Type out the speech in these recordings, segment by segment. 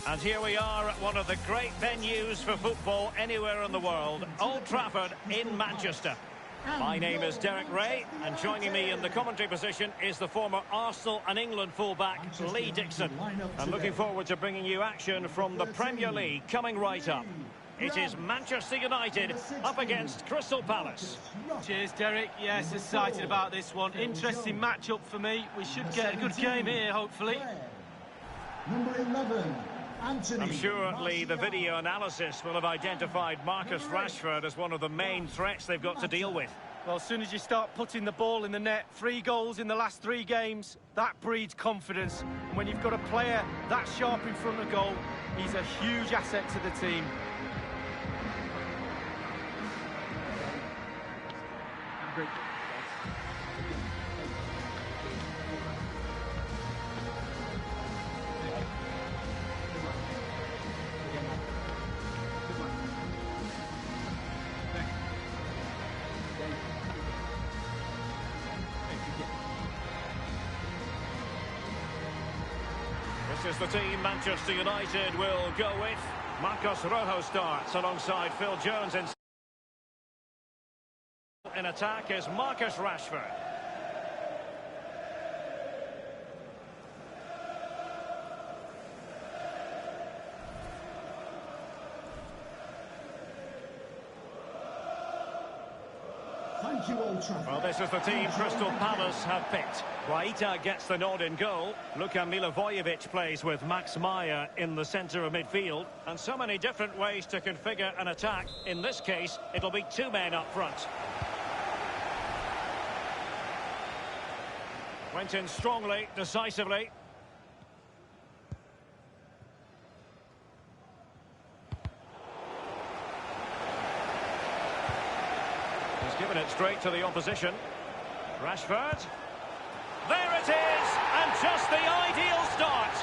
And here we are at one of the great venues for football anywhere in the world, Old Trafford in Manchester. My name is Derek Ray, and joining me in the commentary position is the former Arsenal and England fullback, Lee Dixon. I'm looking forward to bringing you action from the Premier League coming right up. It is Manchester United up against Crystal Palace. Cheers, Derek. Yes, excited about this one. Interesting match-up for me. We should get a good game here, hopefully. Number 11. I'm sure, Lee, the video analysis will have identified Marcus Rashford as one of the main threats they've got to deal with. Well, as soon as you start putting the ball in the net, 3 goals in the last 3 games, that breeds confidence. And when you've got a player that sharp in front of goal, he's a huge asset to the team. Great. This is the team Manchester United will go with. Marcos Rojo starts alongside Phil Jones in attack is Marcus Rashford. Thank you, Old Trafford. Well, this is the team Crystal Palace have picked. Guaita gets the nod in goal. Luka Milivojevic plays with Max Meyer in the centre of midfield. And so many different ways to configure an attack. In this case, it'll be 2 men up front. Went in strongly, decisively. He's given it straight to the opposition. Rashford. There it is, and just the ideal start.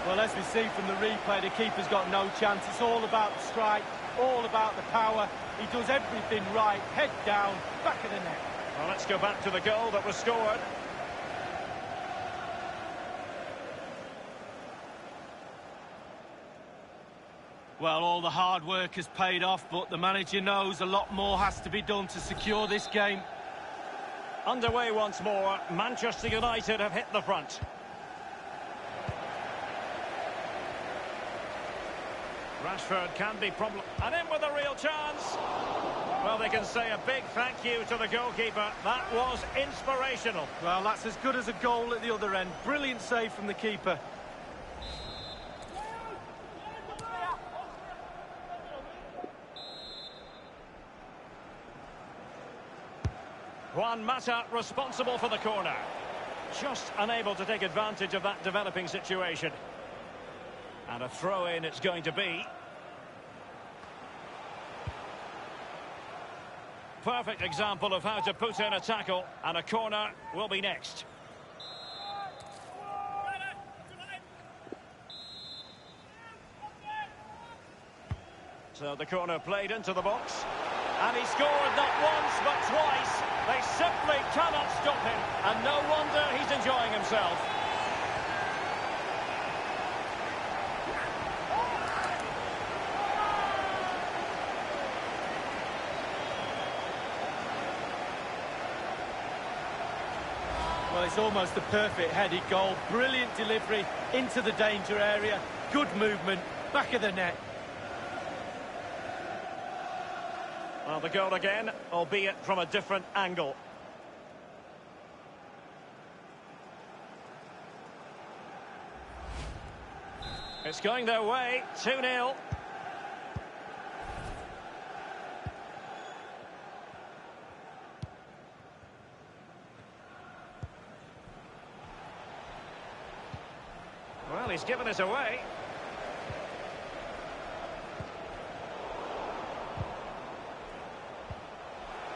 Well, as we see from the replay, the keeper's got no chance. It's all about the strike, all about the power. He does everything right, head down, back of the net. Well, let's go back to the goal that was scored. Well, all the hard work has paid off, but the manager knows a lot more has to be done to secure this game. Underway once more. Manchester United have hit the front. Rashford can be problem, and in with a real chance. Well, they can say a big thank you to the goalkeeper. That was inspirational. Well, that's as good as a goal at the other end. Brilliant save from the keeper. Juan Mata responsible for the corner. Just unable to take advantage of that developing situation. And a throw-in it's going to be. Perfect example of how to put in a tackle, and a corner will be next. So the corner played into the box. And he scored not once but twice. They simply cannot stop him, and no wonder he's enjoying himself. Well, it's almost a perfect headed goal. Brilliant delivery into the danger area. Good movement, back of the net. Well, the goal again, albeit from a different angle. It's going their way, 2-0. Well, he's given it away.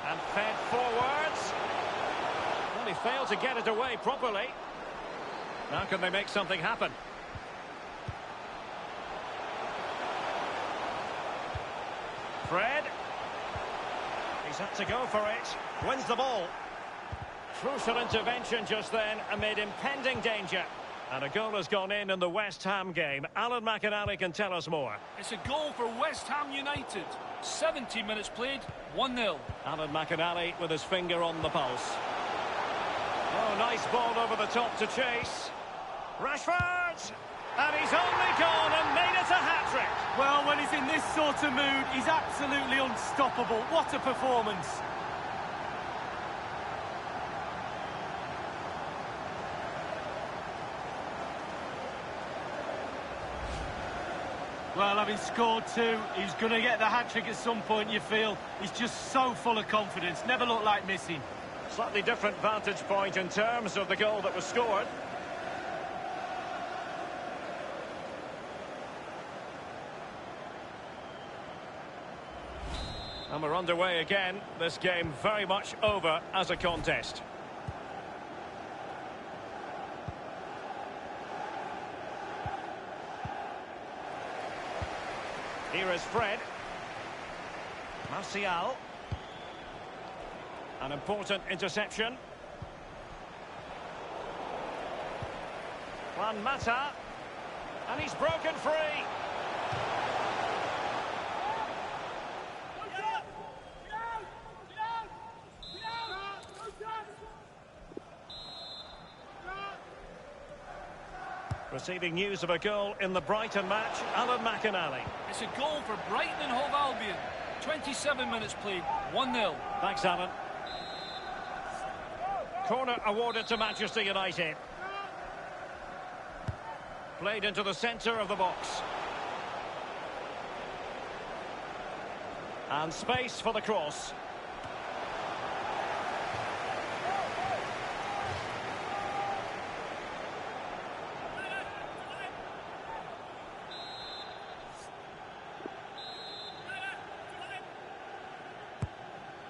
And fed forwards. Well, he failed to get it away properly. Now can they make something happen? Fred. He's had to go for it. Wins the ball. Crucial intervention just then amid impending danger. And a goal has gone in the West Ham game. Alan McInally can tell us more. It's a goal for West Ham United. 70 minutes played, 1-0. Alan McInally with his finger on the pulse. Oh, nice ball over the top to chase. Rashford! And he's only gone and made it a hat-trick. Well, when he's in this sort of mood, he's absolutely unstoppable. What a performance. Well, having scored two, he's going to get the hat-trick at some point, you feel. He's just so full of confidence, never looked like missing. Slightly different vantage point in terms of the goal that was scored. And we're underway again. This game very much over as a contest. Here is Fred. Martial. An important interception. Juan Mata. And he's broken free. Receiving news of a goal in the Brighton match, Alan McInally. It's a goal for Brighton and Hove Albion. 27 minutes played, 1-0. Thanks, Alan. Corner awarded to Manchester United. Played into the centre of the box. And space for the cross.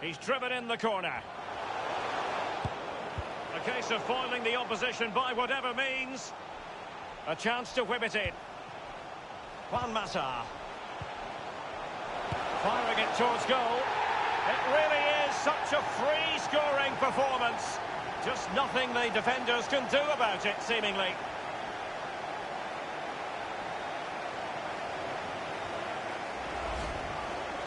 He's driven in the corner. A case of foiling the opposition by whatever means. A chance to whip it in. Juan Mata. Firing it towards goal. It really is such a free-scoring performance. Just nothing the defenders can do about it, seemingly.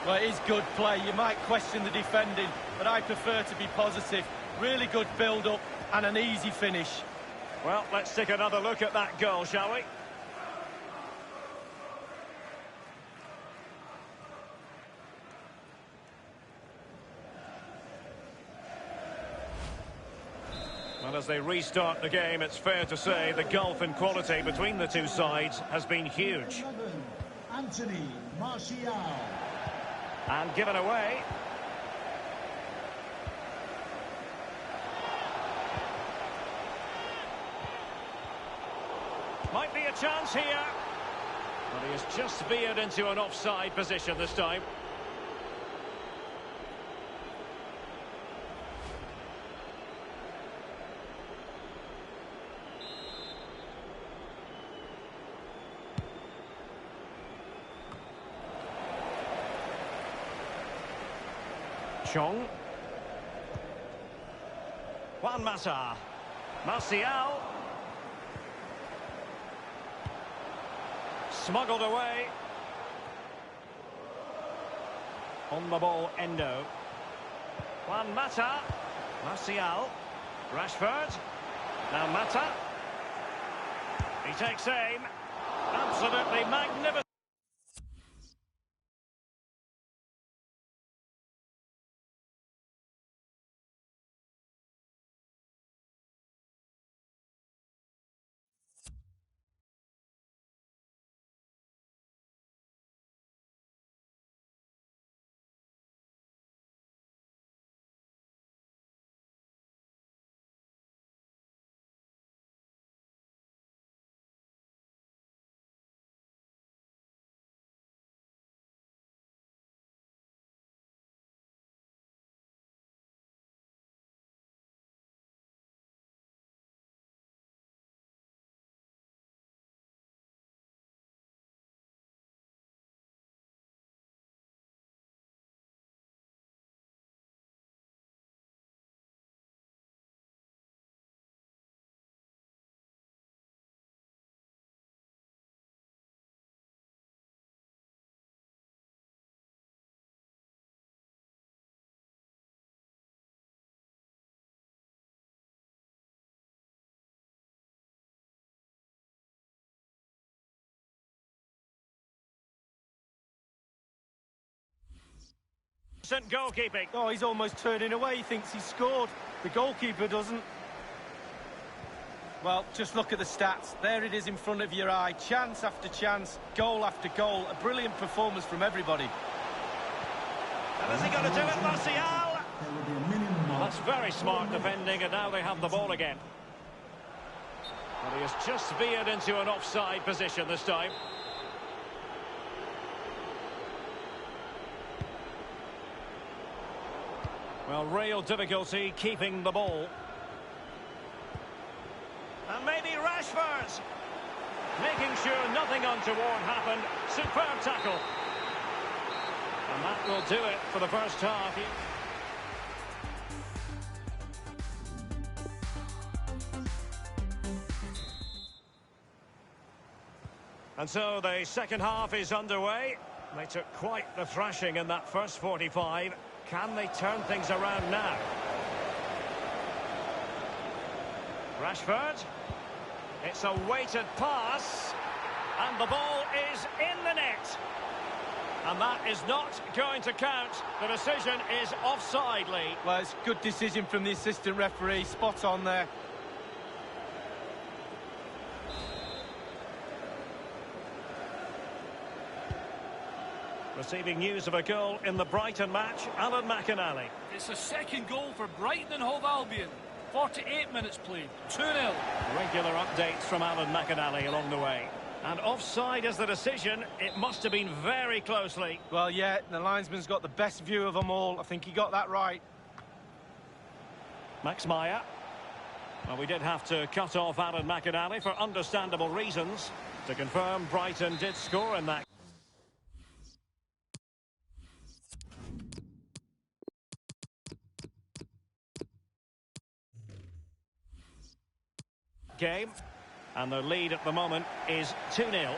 Well, it is good play. You might question the defending, but I prefer to be positive. Really good build-up and an easy finish. Well, let's take another look at that goal, shall we? Well, as they restart the game, it's fair to say the gulf in quality between the two sides has been huge. 11, Anthony Martial. And given away. Might be a chance here. But he has just veered into an offside position this time. Chong. Juan Mata. Martial. Smuggled away. On the ball, Endo. Juan Mata. Martial. Rashford. Now Mata. He takes aim. Absolutely magnificent. Goalkeeping. Oh, he's almost turning away. He thinks he's scored. The goalkeeper doesn't. Well, just look at the stats. There it is in front of your eye. Chance after chance, goal after goal. A brilliant performance from everybody. And is he going to do it, Martial? There will be a minimum of... That's very smart defending, and now they have the ball again. And he has just veered into an offside position this time. Well, real difficulty keeping the ball. And maybe Rashford. Making sure nothing untoward happened. Superb tackle. And that will do it for the first half. And so the second half is underway. They took quite the thrashing in that first 45. Can they turn things around now? Rashford. It's a weighted pass. And the ball is in the net. And that is not going to count. The decision is offside, Lee. Well, it's a good decision from the assistant referee. Spot on there. Receiving news of a goal in the Brighton match, Alan McInally. It's a second goal for Brighton and Hove Albion. 48 minutes played, 2-0. Regular updates from Alan McInally along the way. And offside is the decision. It must have been very closely. Well, yeah, the linesman's got the best view of them all. I think he got that right. Max Meyer. Well, we did have to cut off Alan McInally for understandable reasons. To confirm, Brighton did score in that game, and the lead at the moment is 2-0.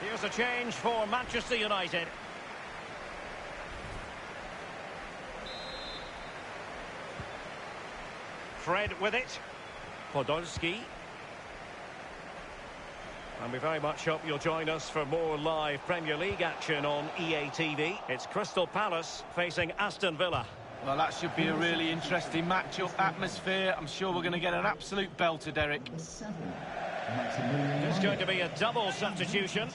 Here's a change for Manchester United. Fred with it. Podolski. And we very much hope you'll join us for more live Premier League action on EA TV. It's Crystal Palace facing Aston Villa. Well, that should be a really interesting match-up atmosphere. I'm sure we're going to get an absolute belter, Derek. There's going to be a double substitution.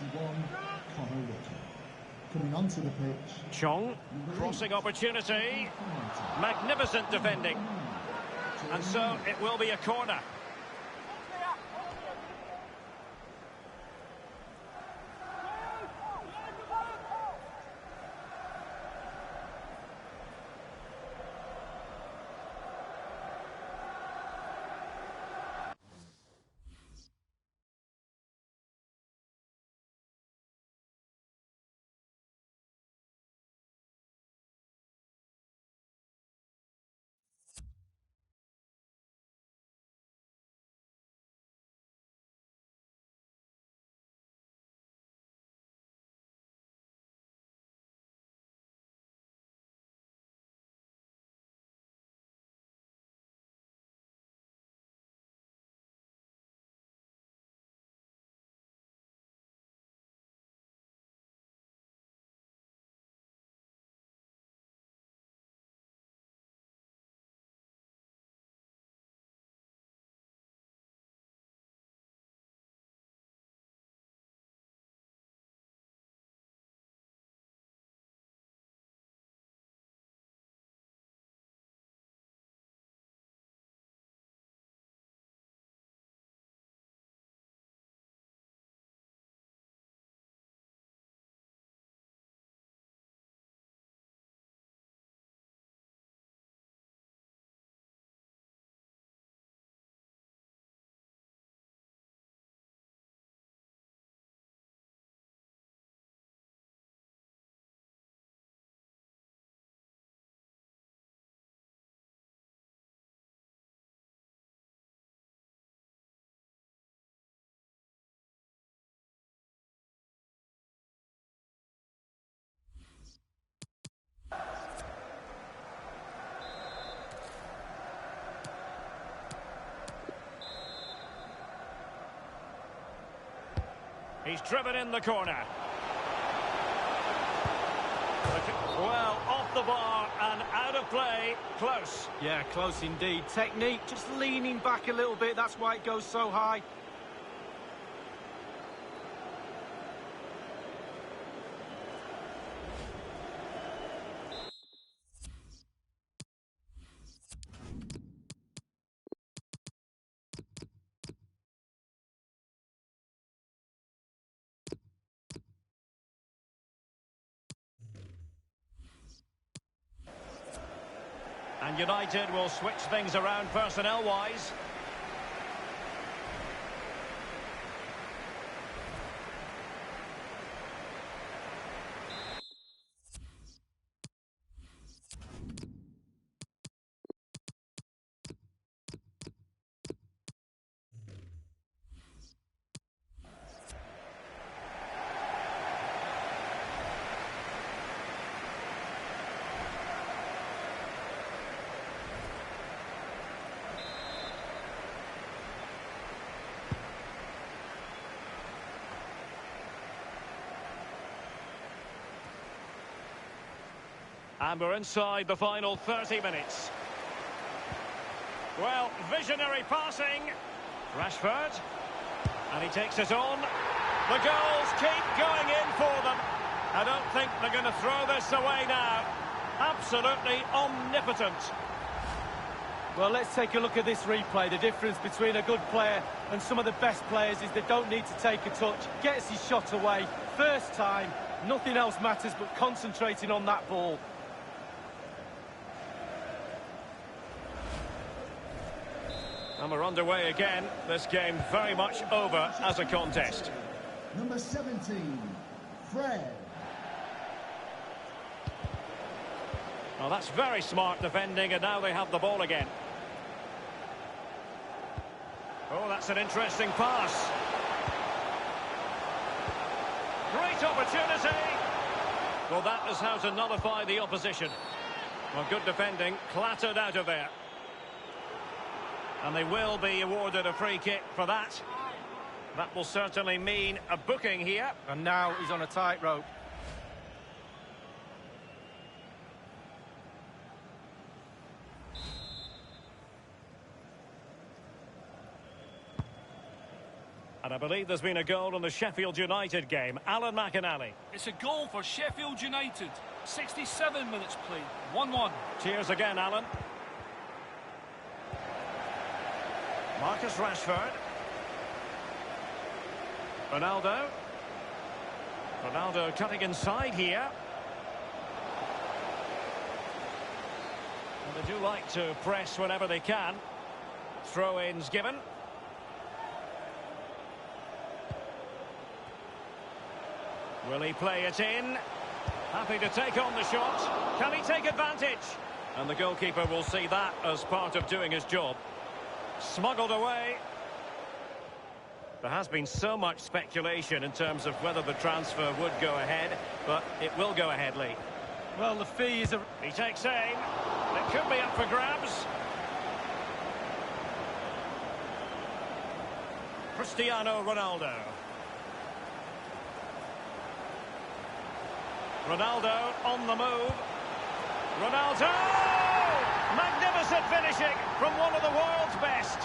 Coming onto the pitch. Chong, crossing opportunity. Magnificent defending. And so it will be a corner. He's driven in the corner. Well, off the bar and out of play. Close. Yeah, close indeed. Technique, just leaning back a little bit. That's why it goes so high. And United will switch things around personnel-wise. And we're inside the final 30 minutes. Well, visionary passing. Rashford. And he takes it on. The goals keep going in for them. I don't think they're going to throw this away now. Absolutely omnipotent. Well, let's take a look at this replay. The difference between a good player and some of the best players is they don't need to take a touch. Gets his shot away. First time. Nothing else matters but concentrating on that ball. And we're underway again. This game very much over as a contest. Number 17, Fred. Well, that's very smart defending, and now they have the ball again. Oh, that's an interesting pass. Great opportunity. Well, that is how to nullify the opposition. Well, good defending, clattered out of there. And they will be awarded a free kick for that. That will certainly mean a booking here. And now he's on a tightrope. And I believe there's been a goal in the Sheffield United game. Alan McInally. It's a goal for Sheffield United. 67 minutes played. 1-1. Cheers again, Alan. Marcus Rashford. Ronaldo. Ronaldo cutting inside here. And they do like to press whenever they can. Throw-ins given. Will he play it in? Happy to take on the shot. Can he take advantage? And the goalkeeper will see that as part of doing his job. Smuggled away. There has been so much speculation in terms of whether the transfer would go ahead, but it will go ahead, Lee. Well, the fee is a... He takes aim. It could be up for grabs. Cristiano Ronaldo. Ronaldo on the move. Ronaldo! Magnificent finishing from one of the world's best.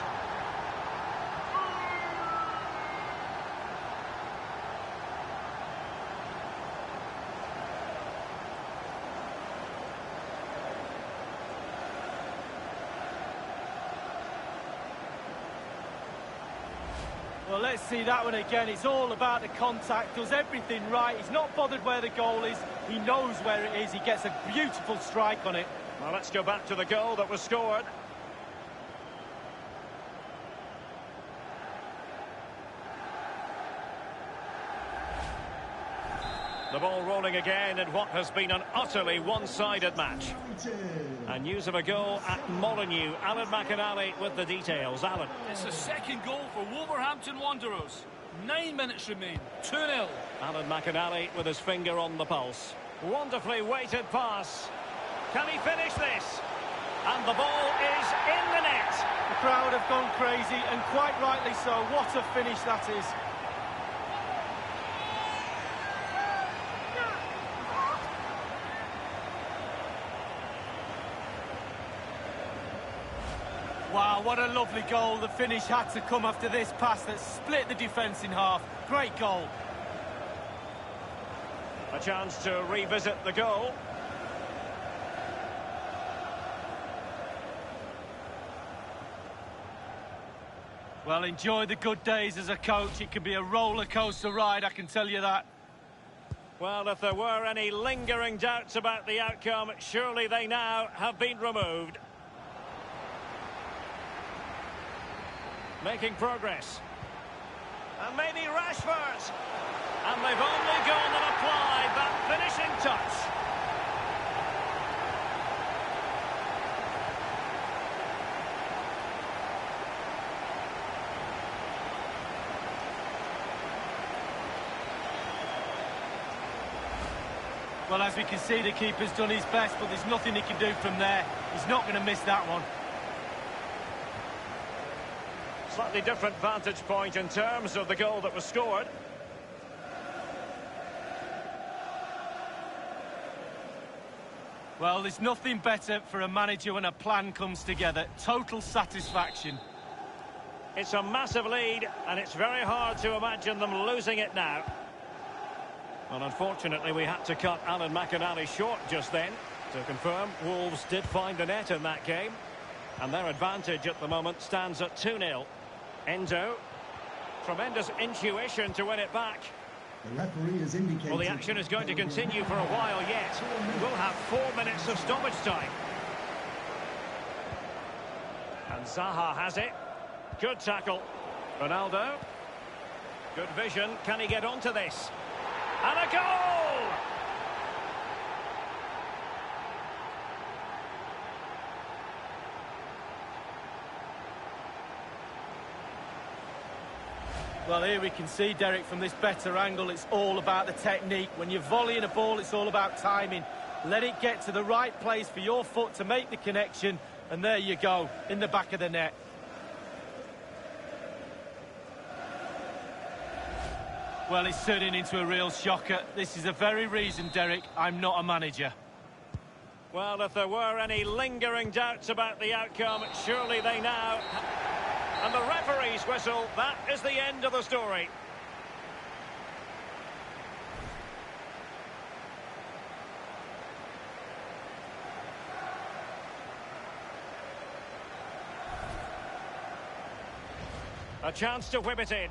Well, let's see that one again. It's all about the contact, does everything right. He's not bothered where the goal is. He knows where it is. He gets a beautiful strike on it. Well, let's go back to the goal that was scored. The ball rolling again in what has been an utterly one-sided match. And news of a goal at Molineux. Alan McInally with the details. Alan. It's the second goal for Wolverhampton Wanderers. 9 minutes remain. 2-0. Alan McInally with his finger on the pulse. Wonderfully weighted pass. Can he finish this? And the ball is in the net. The crowd have gone crazy, and quite rightly so. What a finish that is. Wow, what a lovely goal. The finish had to come after this pass that split the defence in half. Great goal. A chance to revisit the goal. Well, enjoy the good days as a coach. It can be a roller coaster ride, I can tell you that. Well, if there were any lingering doubts about the outcome, surely they now have been removed. Making progress. And maybe Rashford. And they've only gone and applied that finishing touch. Well, as we can see, the keeper's done his best, but there's nothing he can do from there. He's not going to miss that one. Slightly different vantage point in terms of the goal that was scored. Well, there's nothing better for a manager when a plan comes together. Total satisfaction. It's a massive lead, and it's very hard to imagine them losing it now. Well, unfortunately, we had to cut Alan McInally short just then. To confirm, Wolves did find the net in that game. And their advantage at the moment stands at 2-0. Endo. Tremendous intuition to win it back. The referee has indicated... Well, the action is going to continue for a while yet. We'll have 4 minutes of stoppage time. And Zaha has it. Good tackle. Ronaldo. Good vision. Can he get onto this? And a goal! Well, here we can see, Derek, from this better angle, it's all about the technique. When you're volleying a ball, it's all about timing. Let it get to the right place for your foot to make the connection, and there you go, in the back of the net. Well, it's turning into a real shocker. This is the very reason, Derek, I'm not a manager. Well, if there were any lingering doubts about the outcome, surely they now... And the referee's whistle, that is the end of the story. A chance to whip it in.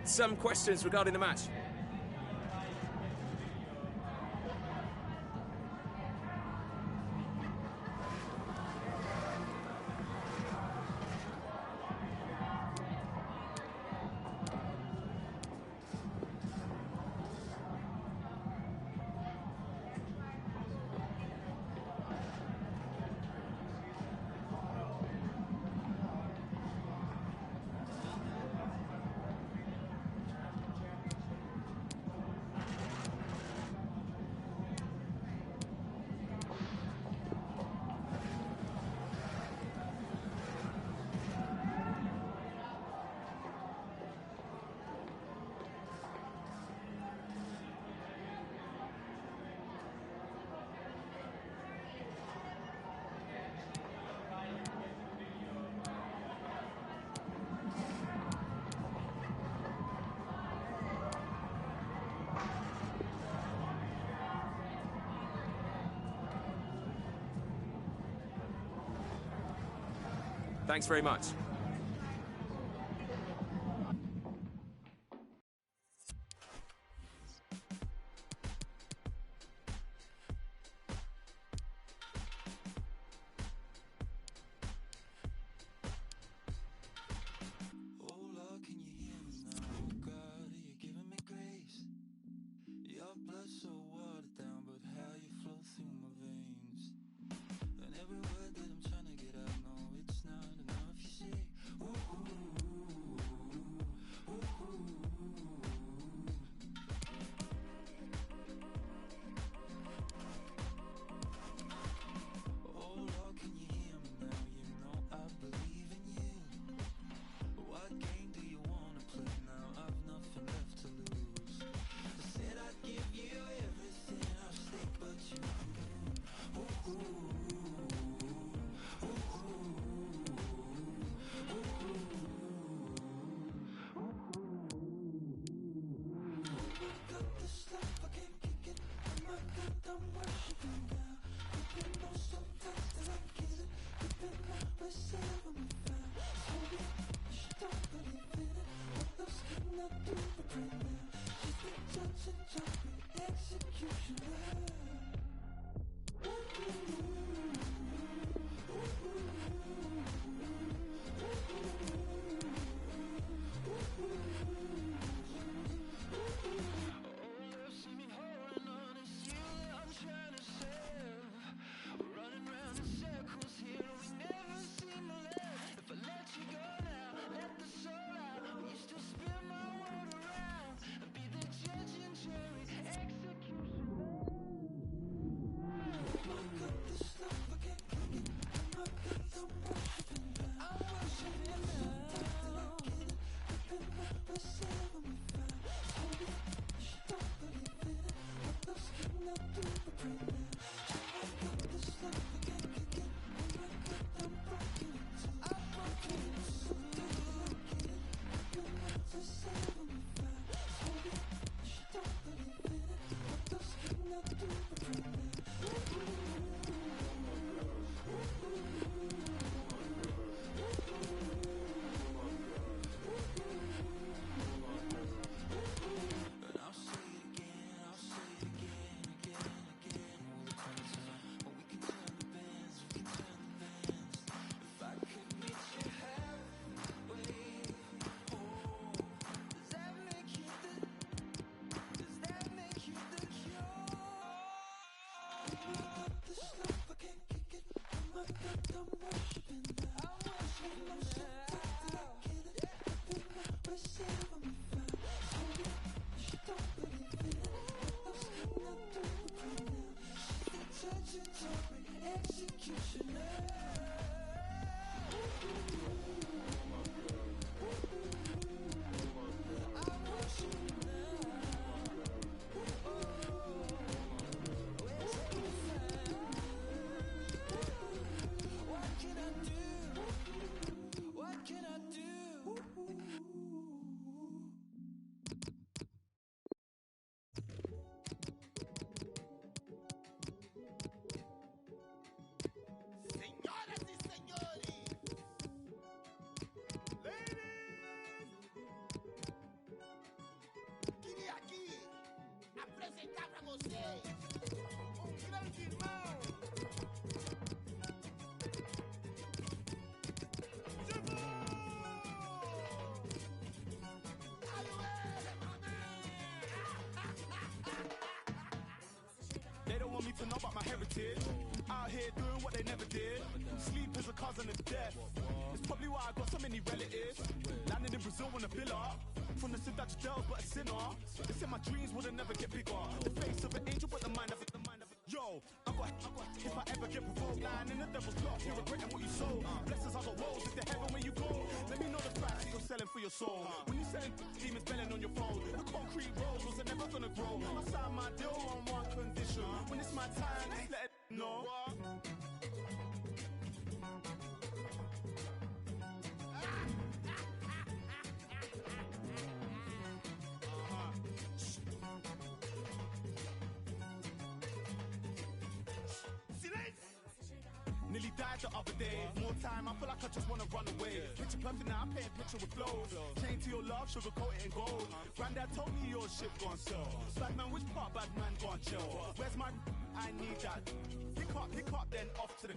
Some questions regarding the match. Thanks very much. blood so watered down, but how you flow through my veins. And every word that I'm trying to get out, no, it's not enough, you say. They don't want me to know about my heritage. Out here doing what they never did. Sleep is a cousin of death. It's probably why I got so many relatives. Landed in Brazil on a villa. From the Dutch girls, but a sinner. They said my dreams wouldn't never get bigger. The face of an angel, but the mind of a yo. I got if I ever get provoked, lying in the devil's block, you're regretting what you sold. Blessings I got woes, it's the heaven where you go. Let me know the price you're selling for your soul. When you selling demons belling on your phone, the concrete roads was never gonna grow. I signed my deal on one condition. When it's my time, just let it know. Nearly died the other day. More time, I feel like I just wanna run away. Picture perfect now, I paint a picture with flows. Chain to your love, sugarcoat it in gold. Granddad told me your shit gone sell. Bad man, which part bad man gone chill? Where's my? I need that. Pick up, then off to the.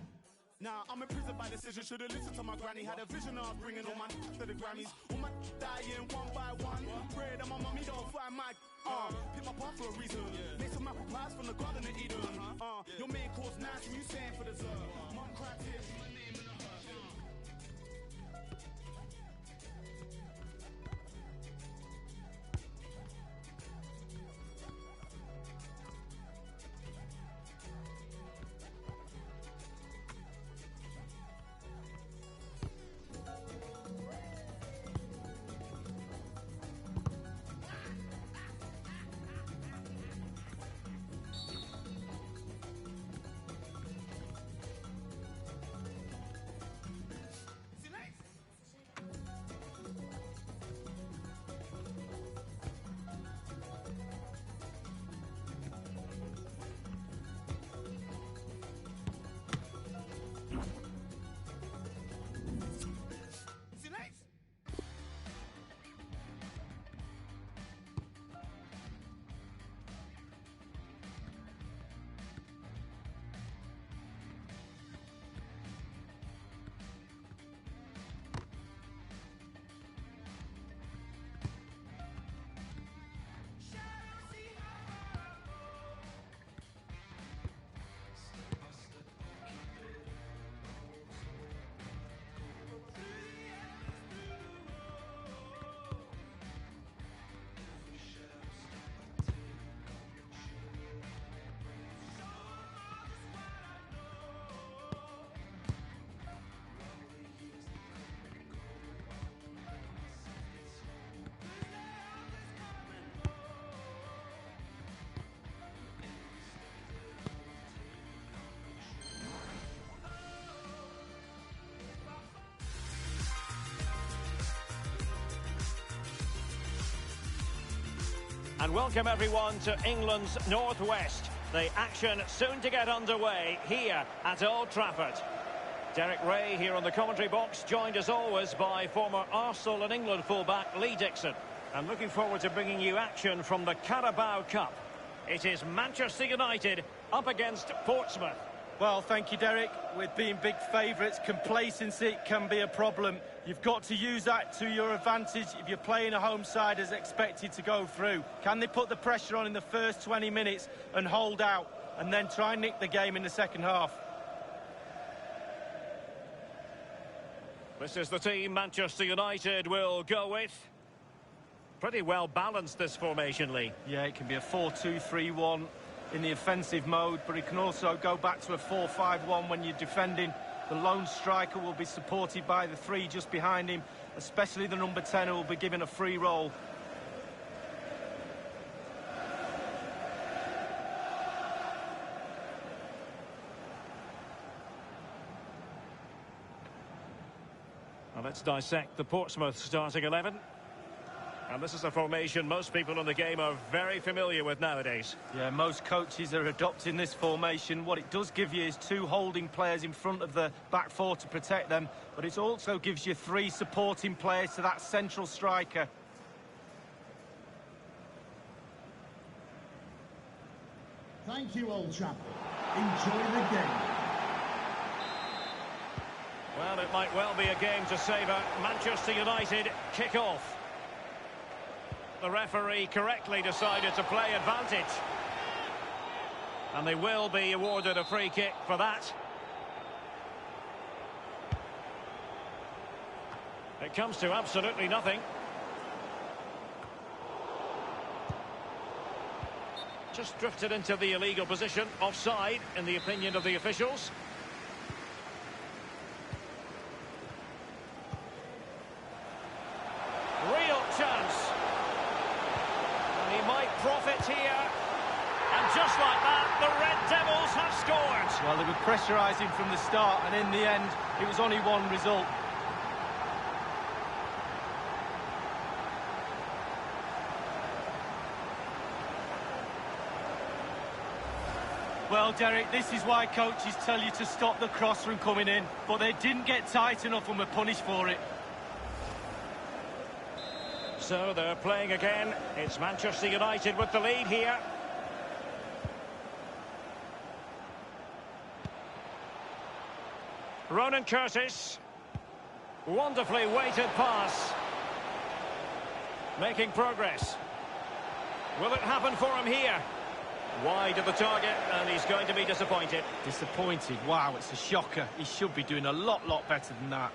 Nah, I'm in prison by decision. Should've listened to my granny. Had a vision of bringing all my to the Grammys. All my dying one by one. Pray that my mommy don't find my. Pick my path for a reason. Make some apple pies from the Garden of Eden. Your main course nice, you saying for dessert. Mom cried tears, my name in the heart. And welcome everyone to England's Northwest. The action soon to get underway here at Old Trafford. Derek Ray here on the commentary box, joined as always by former Arsenal and England fullback Lee Dixon. And looking forward to bringing you action from the Carabao Cup. It is Manchester United up against Portsmouth. Well, thank you, Derek. With being big favourites, complacency can be a problem. You've got to use that to your advantage if you're playing a home side as expected to go through. Can they put the pressure on in the first 20 minutes and hold out, and then try and nick the game in the second half? This is the team Manchester United will go with. Pretty well balanced, this formation, Lee. Yeah, it can be a 4-2-3-1 in the offensive mode, but it can also go back to a 4-5-1 when you're defending. The lone striker will be supported by the three just behind him, especially the number 10 who will be given a free role. Well, let's dissect the Portsmouth starting 11. And this is a formation most people in the game are very familiar with nowadays. Yeah, most coaches are adopting this formation. What it does give you is two holding players in front of the back four to protect them, but it also gives you three supporting players to that central striker. Thank you, Old Trafford. Enjoy the game. Well, it might well be a game to savour. Manchester United kick off. The referee correctly decided to play advantage. And they will be awarded a free kick for that. It comes to absolutely nothing. Just drifted into the illegal position, offside, in the opinion of the officials. Real chance. And he might profit here. And just like that, the Red Devils have scored. Well, they were pressurising from the start, and in the end, it was only one result. Well, Derek, this is why coaches tell you to stop the cross from coming in, but they didn't get tight enough and were punished for it. So they're playing again. It's Manchester United with the lead here. Ronan Curtis. Wonderfully weighted pass. Making progress. Will it happen for him here? Wide of the target, and he's going to be disappointed. Disappointed? Wow, it's a shocker. He should be doing a lot better than that.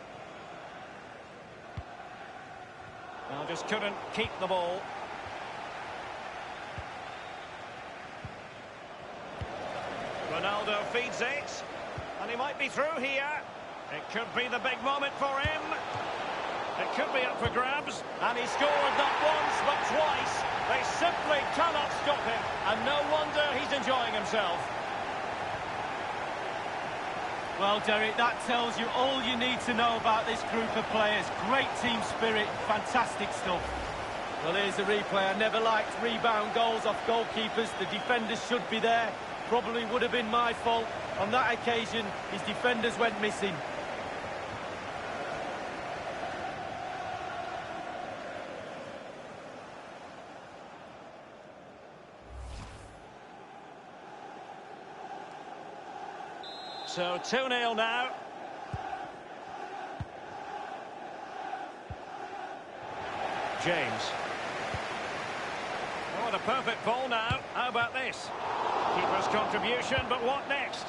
Well, just couldn't keep the ball. Ronaldo feeds it. And he might be through here. It could be the big moment for him. It could be up for grabs. And he scored not once, but twice. They simply cannot stop him. And no wonder he's enjoying himself. Well, Derek, that tells you all you need to know about this group of players. Great team spirit, fantastic stuff. Well, here's the replay. I never liked rebound goals off goalkeepers. The defenders should be there. Probably would have been my fault. On that occasion, his defenders went missing. So 2-0 now. James. Oh, what a perfect ball now. How about this? Keeper's contribution, but what next?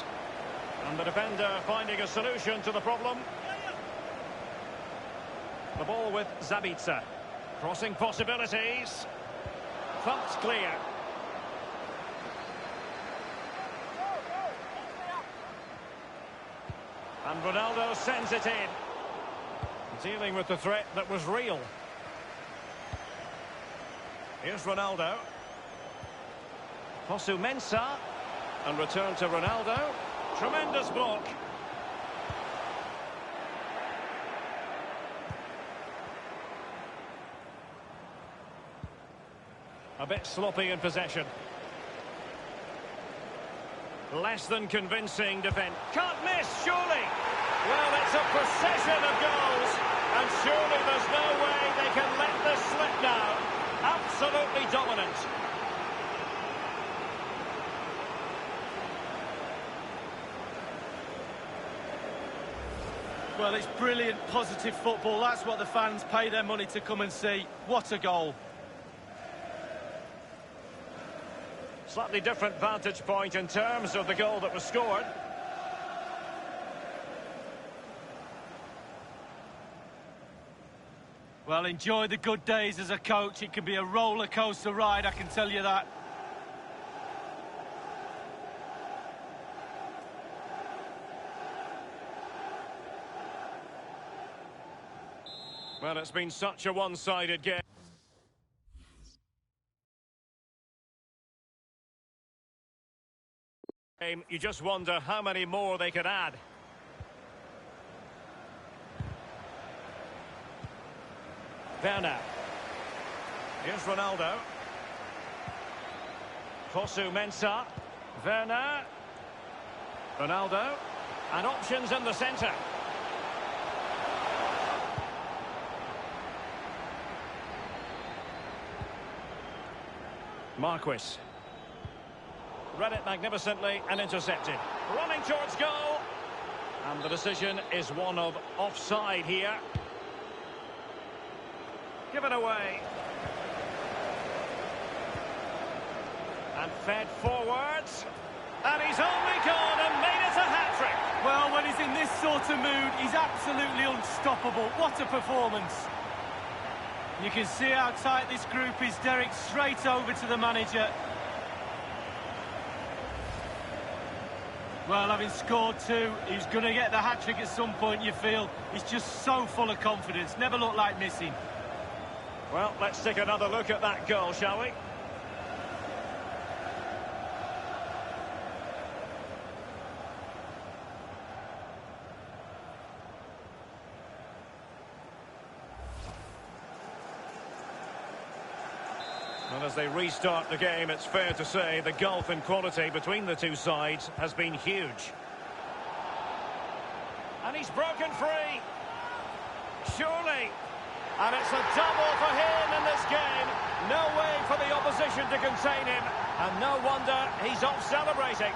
And the defender finding a solution to the problem. The ball with Zabitzer. Crossing possibilities. Thumped clear. And Ronaldo sends it in. Dealing with the threat that was real. Here's Ronaldo. Fosu Mensah. And return to Ronaldo. Tremendous block. A bit sloppy in possession. Less than convincing defence. Can't miss, surely. Well, it's a procession of goals, and surely there's no way they can let this slip now. Absolutely dominant. Well, it's brilliant, positive football. That's what the fans pay their money to come and see. What a goal. Slightly different vantage point in terms of the goal that was scored. Well, enjoy the good days as a coach. It can be a roller coaster ride, I can tell you that. Well, it's been such a one-sided game. You just wonder how many more they could add. Werner. Here's Ronaldo. Fosu-Mensah. Werner. Ronaldo. And options in the centre. Marquis. Read it magnificently and intercepted. Running towards goal. And the decision is one of offside here. Given away. And fed forwards. And he's only gone and made it a hat-trick. Well, when he's in this sort of mood, he's absolutely unstoppable. What a performance. You can see how tight this group is, Derek. Straight over to the manager. Well, having scored two, he's going to get the hat-trick at some point, you feel. He's just so full of confidence. Never looked like missing. Well, let's take another look at that goal, shall we? And as they restart the game, it's fair to say the gulf in quality between the two sides has been huge. And he's broken free. Surely. And it's a double for him in this game. No way for the opposition to contain him. And no wonder he's off celebrating.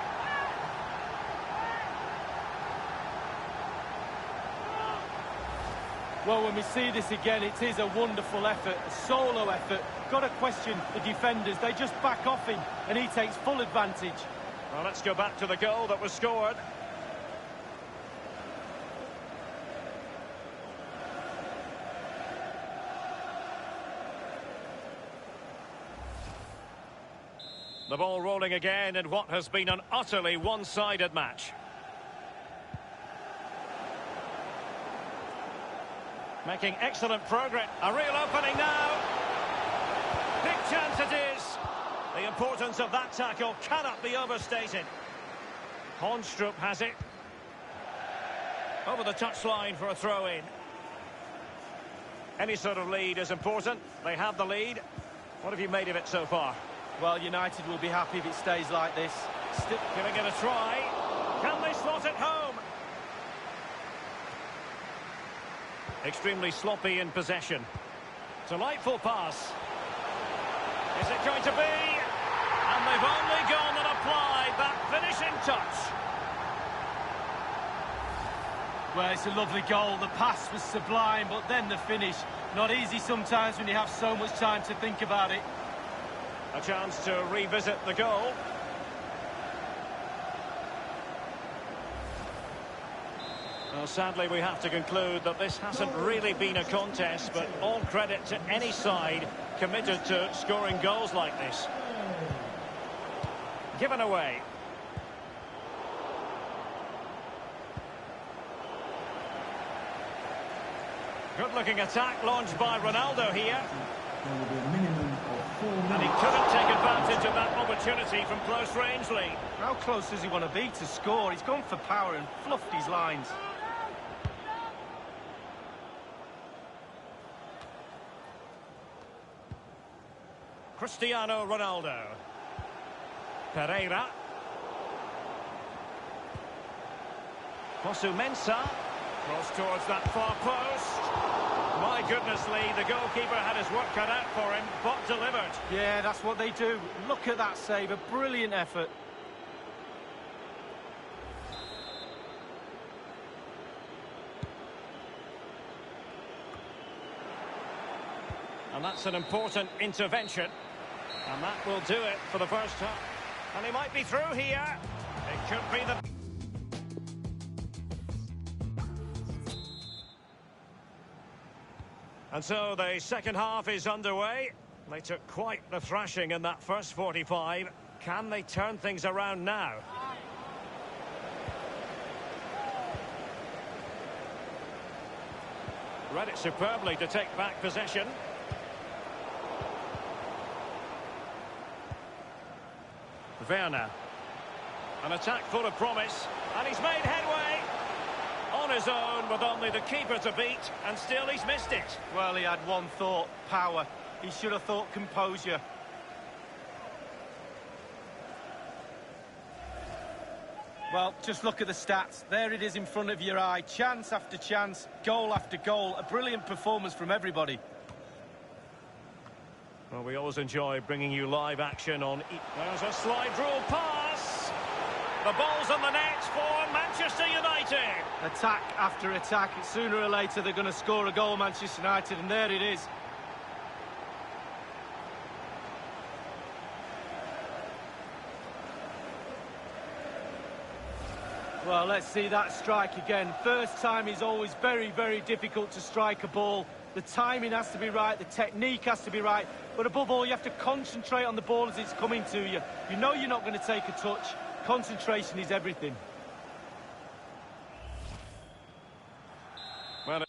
Well, when we see this again, it is a wonderful effort, a solo effort. Got to question the defenders. They just back off him, and he takes full advantage. Well, let's go back to the goal that was scored. The ball rolling again in what has been an utterly one-sided match. Making excellent progress. A real opening now. Big chance it is. The importance of that tackle cannot be overstated. Honstrup has it. Over the touchline for a throw-in. Any sort of lead is important. They have the lead. What have you made of it so far? Well, United will be happy if it stays like this. Giving it a try. Can they slot it home? Extremely sloppy in possession. Delightful pass. Is it going to be? And they've only gone and applied that finishing touch. Well, it's a lovely goal. The pass was sublime, but then the finish. Not easy sometimes when you have so much time to think about it. A chance to revisit the goal. Well, sadly, we have to conclude that this hasn't really been a contest, but all credit to any side committed to scoring goals like this. Given away. Good-looking attack launched by Ronaldo here. There will be a minimum of 4 minutes. And he couldn't take advantage of that opportunity from close range, Lee. How close does he want to be to score? He's gone for power and fluffed his lines. Cristiano Ronaldo. Pereira. Mensah. Cross towards that far post. My goodness, Lee, the goalkeeper had his work cut out for him, but delivered. Yeah, that's what they do. Look at that save, a brilliant effort. And that's an important intervention. And that will do it for the first half. And he might be through here. It could be the... And so the second half is underway. They took quite the thrashing in that first 45. Can they turn things around now? Read it superbly to take back possession. Werner. An attack full of promise. And he's made headway. On his own with only the keeper to beat, and still he's missed it. Well, he had one thought, power. He should have thought composure. Well, just look at the stats. There it is in front of your eye. Chance after chance, goal after goal. A brilliant performance from everybody. Well, we always enjoy bringing you live action on... There's a slide rule pass. The ball's on the net for Manchester United. Attack after attack. Sooner or later they're going to score a goal, Manchester United, and there it is. Well, let's see that strike again. First time is always very, very difficult to strike a ball. The timing has to be right, the technique has to be right, but above all, you have to concentrate on the ball as it's coming to you. You know you're not going to take a touch. Concentration is everything. Well,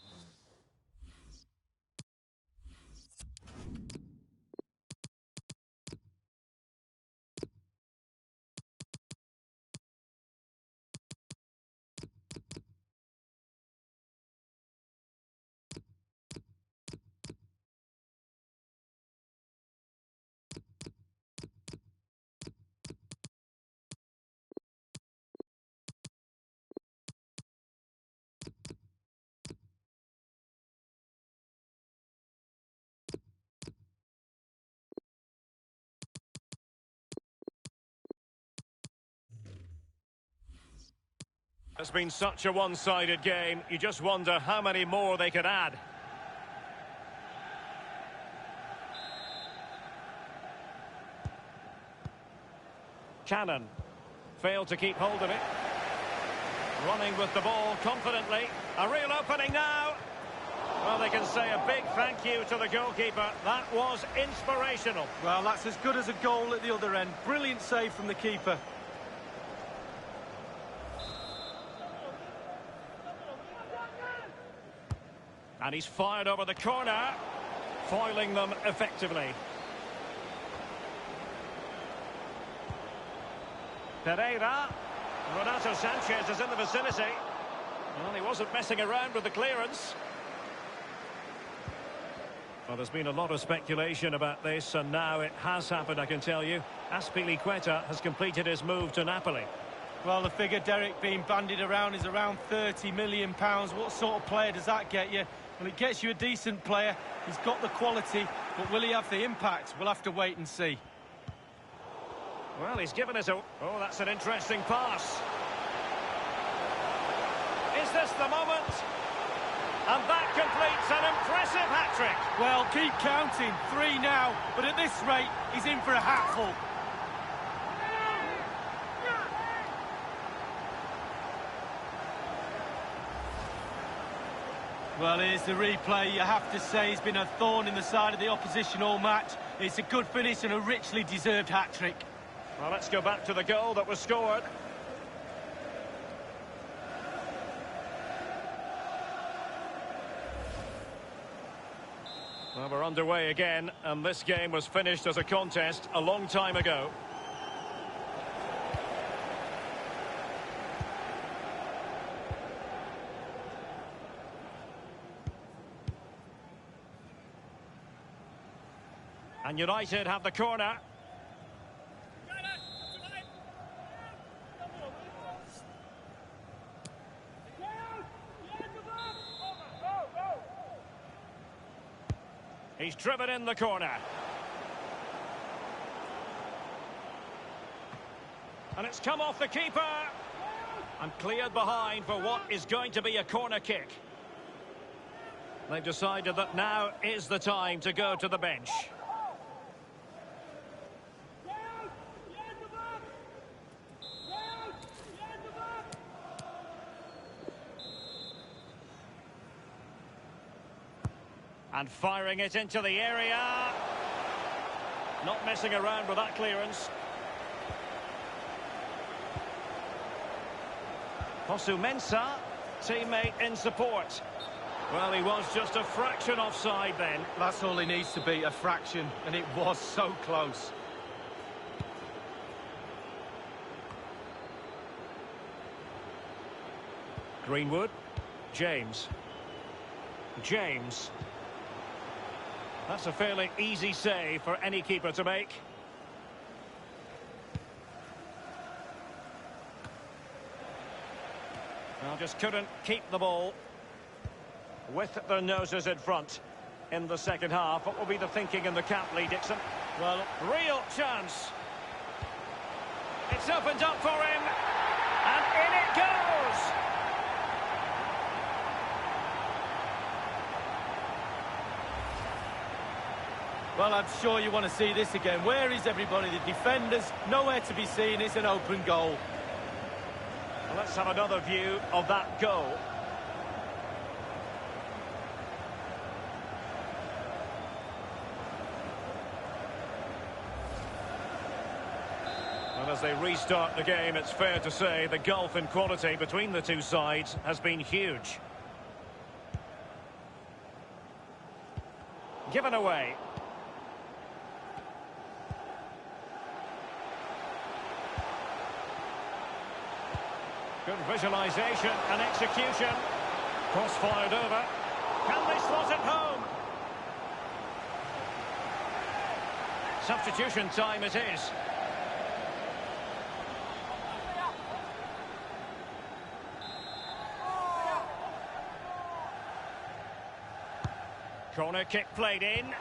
it's been such a one-sided game. You just wonder how many more they could add. Cannon failed to keep hold of it. Running with the ball confidently. A real opening now. Well, they can say a big thank you to the goalkeeper. That was inspirational. Well, that's as good as a goal at the other end. Brilliant save from the keeper. And he's fired over the corner, foiling them effectively. Pereira. Renato Sanchez is in the vicinity. Well, he wasn't messing around with the clearance. Well, there's been a lot of speculation about this, and now it has happened, I can tell you. Azpilicueta has completed his move to Napoli. Well, the figure, Derek, being bandied around is around £30 million. What sort of player does that get you? Well, it gets you a decent player. He's got the quality, but will he have the impact? We'll have to wait and see. Well, he's given us a... Oh, that's an interesting pass. Is this the moment? And that completes an impressive hat-trick. Well, keep counting. 3 now, but at this rate, he's in for a hatful. Well, here's the replay. You have to say he's been a thorn in the side of the opposition all match. It's a good finish and a richly deserved hat-trick. Well, let's go back to the goal that was scored. Well, we're underway again, and this game was finished as a contest a long time ago. And United have the corner. He's driven in the corner. And it's come off the keeper. And cleared behind for what is going to be a corner kick. They've decided that now is the time to go to the bench. And firing it into the area. Not messing around with that clearance. Mensah, teammate in support. Well, he was just a fraction offside then. That's all he needs to be, a fraction, and it was so close. Greenwood. James. That's a fairly easy save for any keeper to make. Well, just couldn't keep the ball with their noses in front in the second half. What will be the thinking in the camp, Lee Dixon? Well, real chance. It's opened up for him. And in it goes. Well, I'm sure you want to see this again. Where is everybody? The defenders, nowhere to be seen. It's an open goal. Well, let's have another view of that goal. And as they restart the game, it's fair to say the gulf in quality between the two sides has been huge. Given away. Good visualisation and execution. Cross fired over. Can they slot it home? Substitution time it is. Corner kick played in.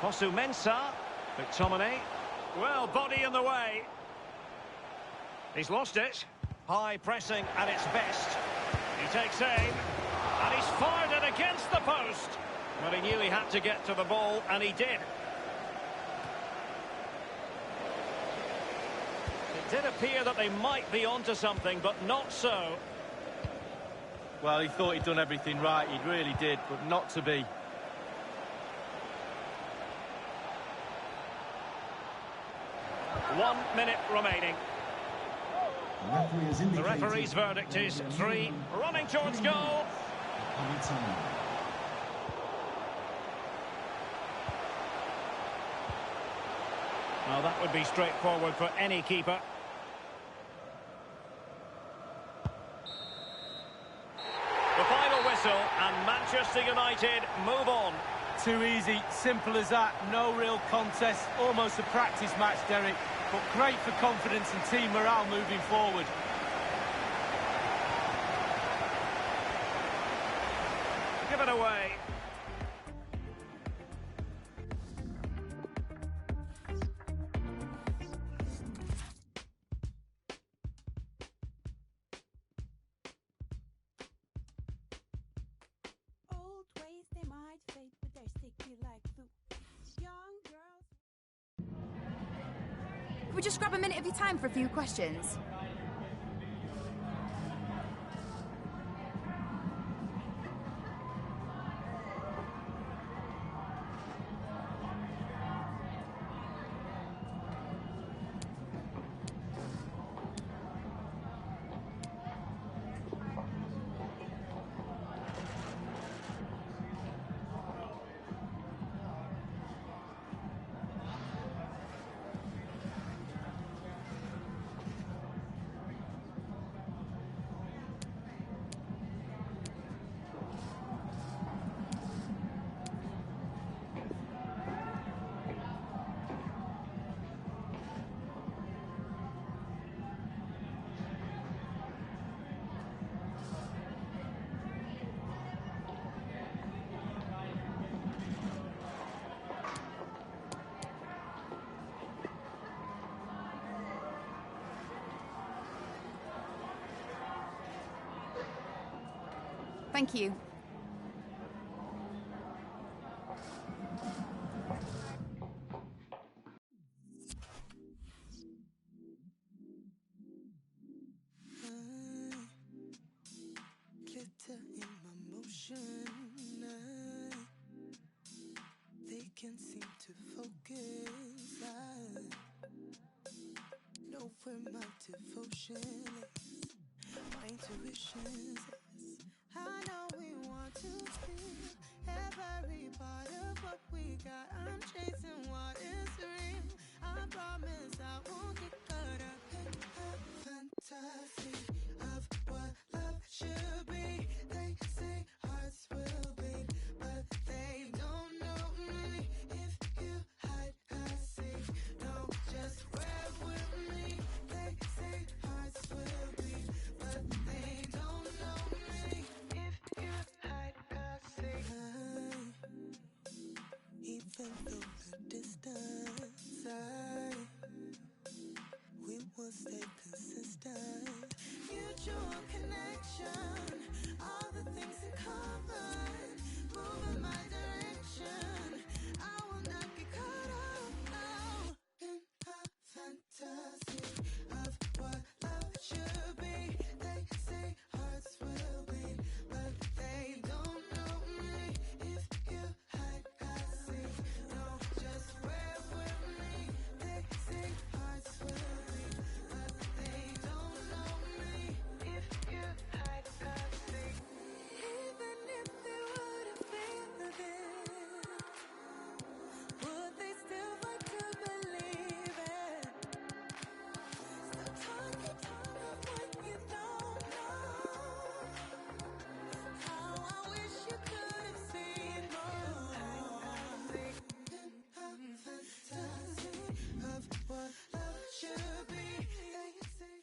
Mensah. McTominay. Well, body in the way. He's lost it. High pressing at its best. He takes aim. And he's fired it against the post. But he knew he had to get to the ball, and he did. It did appear that they might be onto something, but not so. Well, he thought he'd done everything right. He really did, but not to be. One minute remaining. The referee's verdict is 3. Running towards goal. Well, that would be straightforward for any keeper. The final whistle, and Manchester United move on. Too easy, simple as that. No real contest, almost a practice match, Derek. But great for confidence and team morale moving forward. Give it away. Old ways they might fade, but they're sticky like glue. Young girls. Could we just grab a minute of your time for a few questions? Thank you. Glitter in my motion. They can't seem to focus. I know where my devotion is. My intuition says I know we want to feel every part of what we got. I'm chasing what is real. I promise I won't get caught up in a fantasy of what love should be. They say hearts will beat, but they don't know me. If you hide, I see. Don't just rap with me. They say hearts will beat, but they don't know me. If you hide, I see. Even though the distance, we will stay consistent. Mutual connection, all the things in common. Move in my direction. I will not get caught up now in a fantasy of what love should be. They say hearts will beat, but they don't know me. If you hide, I see. Don't just rap with me. They say hearts will beat, but they don't know me. If you hide, I see. Even if they wouldn't feel this, would they still fight to believe it? Stop talking of what you don't know. How I wish you could have seen more. A fantasy of what love should be. They say.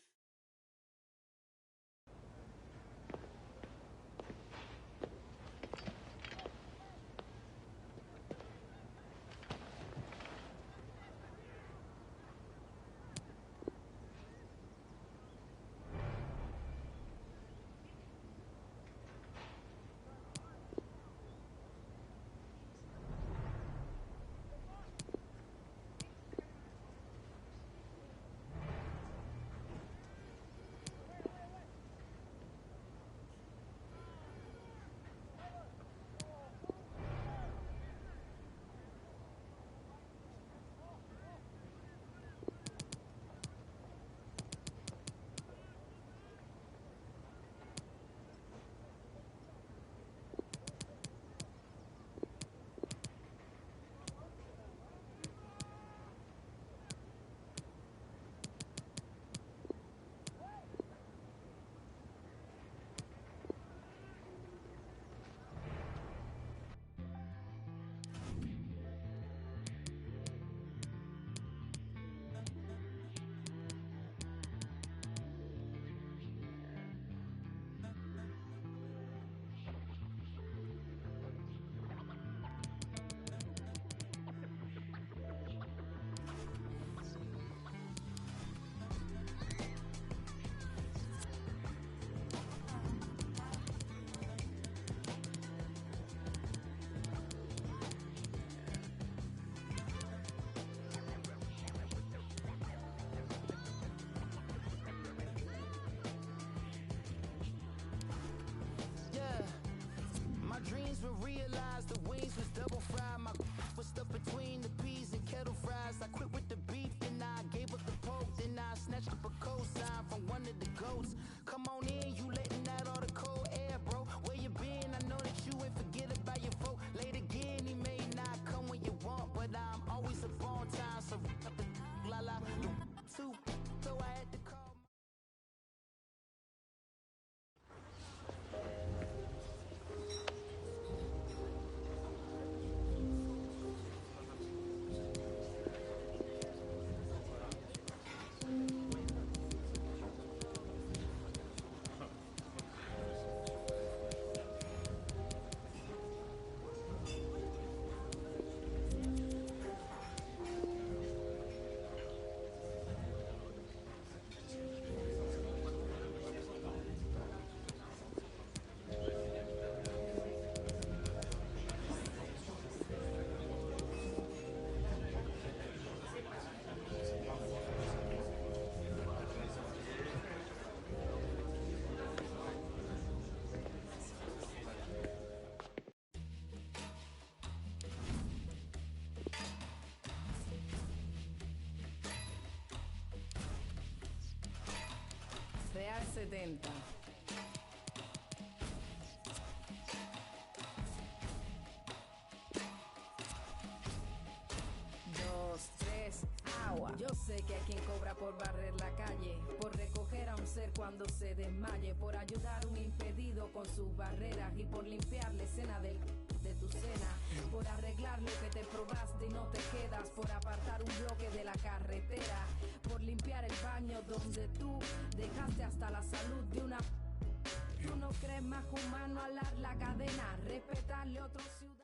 My dreams were realized, the wings was double fried. My was stuffed between the peas and kettle fries. I quit with the beef, then I gave up the pork. Then I snatched up a cosign from one of the goats. Come on in, you letting out all the cold air, bro. Where you been? I know that you ain't forget about your folk. Late again, he may not come when you want, but I'm always up on time. So la la, two, so I had to call. 70. Dos, tres, agua. Yo sé que hay quien cobra por barrer la calle, por recoger a un ser cuando se desmaye, por ayudar a un impedido con sus barreras y por limpiar la escena de tu cena, por arreglar lo que te probaste y no te quedas, por apartar un bloque de la carretera, por limpiar el baño donde tú dejaste hasta la salud de una. Tú no crees más humano alar la cadena, respetarle a otro ciudadano.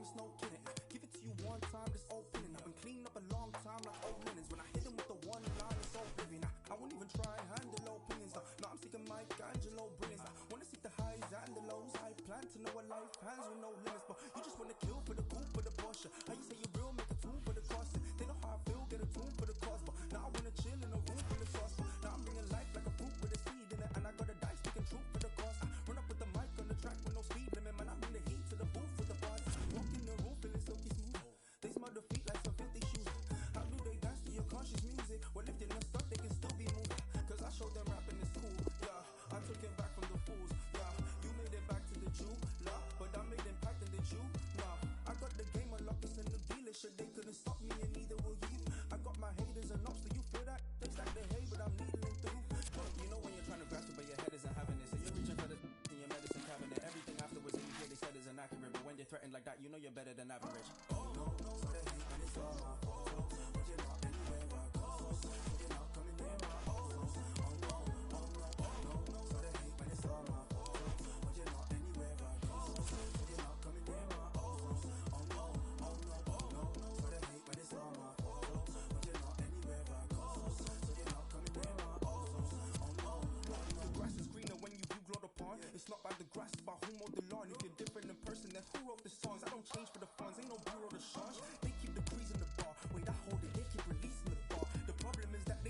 It's no kidding. Give it to you one time, just open it. I've been cleaning up a long time like old linens. When I hit him with the one line, it's so vivid. I won't even try and handle opinions. No, I'm seeking Michelangelo brilliance. I wanna seek the highs and the lows. I plan to know a life hands with no limits. But you just wanna kill for the coup, for the Porsche. How you say you're real, make a tune for the cost. They know how I feel, get a tune for the cost. But now I wanna chill in a room full of sauce. Now I'm bringing life like a fruit with a seed in it. And I got a dice, speaking truth for the cost. I run up with the mic on the track with no speed limit. Man, I'm in the heat to the booth with the bars. Walk in the room feeling silky smooth. They smell the feet like some filthy shoes. How do they dance to your conscious music? Well, if they don't stop, they can still be moved. Cause I showed them rapping is cool, yeah. I took it back from the fools, yeah. You made it back to the Jew, nah. But I made impact in the Jew, nah. I got the game unlocked, it's a new dealership. They couldn't stop me and neither will you. I got my haters and ops, do you feel that? Tastes like the hay, but I'm needling through. Look, you know when you're trying to grasp it, but your head isn't having it. So you're reaching for the in your medicine cabinet. Everything afterwards that you hear they said is inaccurate. But when you're threatened like that, you know you're better than average. Oh, no, no, so they hate when it's all my fault. But you're not anywhere I go. But you're not coming near my hoes. Oh, no, oh, no, oh, no, no, so they hate when it's all my fault. But you're not anywhere I go. But you're not coming near my hoes. Oh, no, oh, no, oh, no, no, so they hate when it's all my fault. But you're not anywhere I go. So you're not coming near my hoes. Oh, no, no, no. The grass is greener when you view glowed upon. It's not by the grass, it's by who mowed the lawn. If you're different in person, then who wrote the songs? I don't change for the funds, ain't no bureau to charge. They keep the breeze in the bar. Wait, I hold it, they keep releasing the bar. The problem is that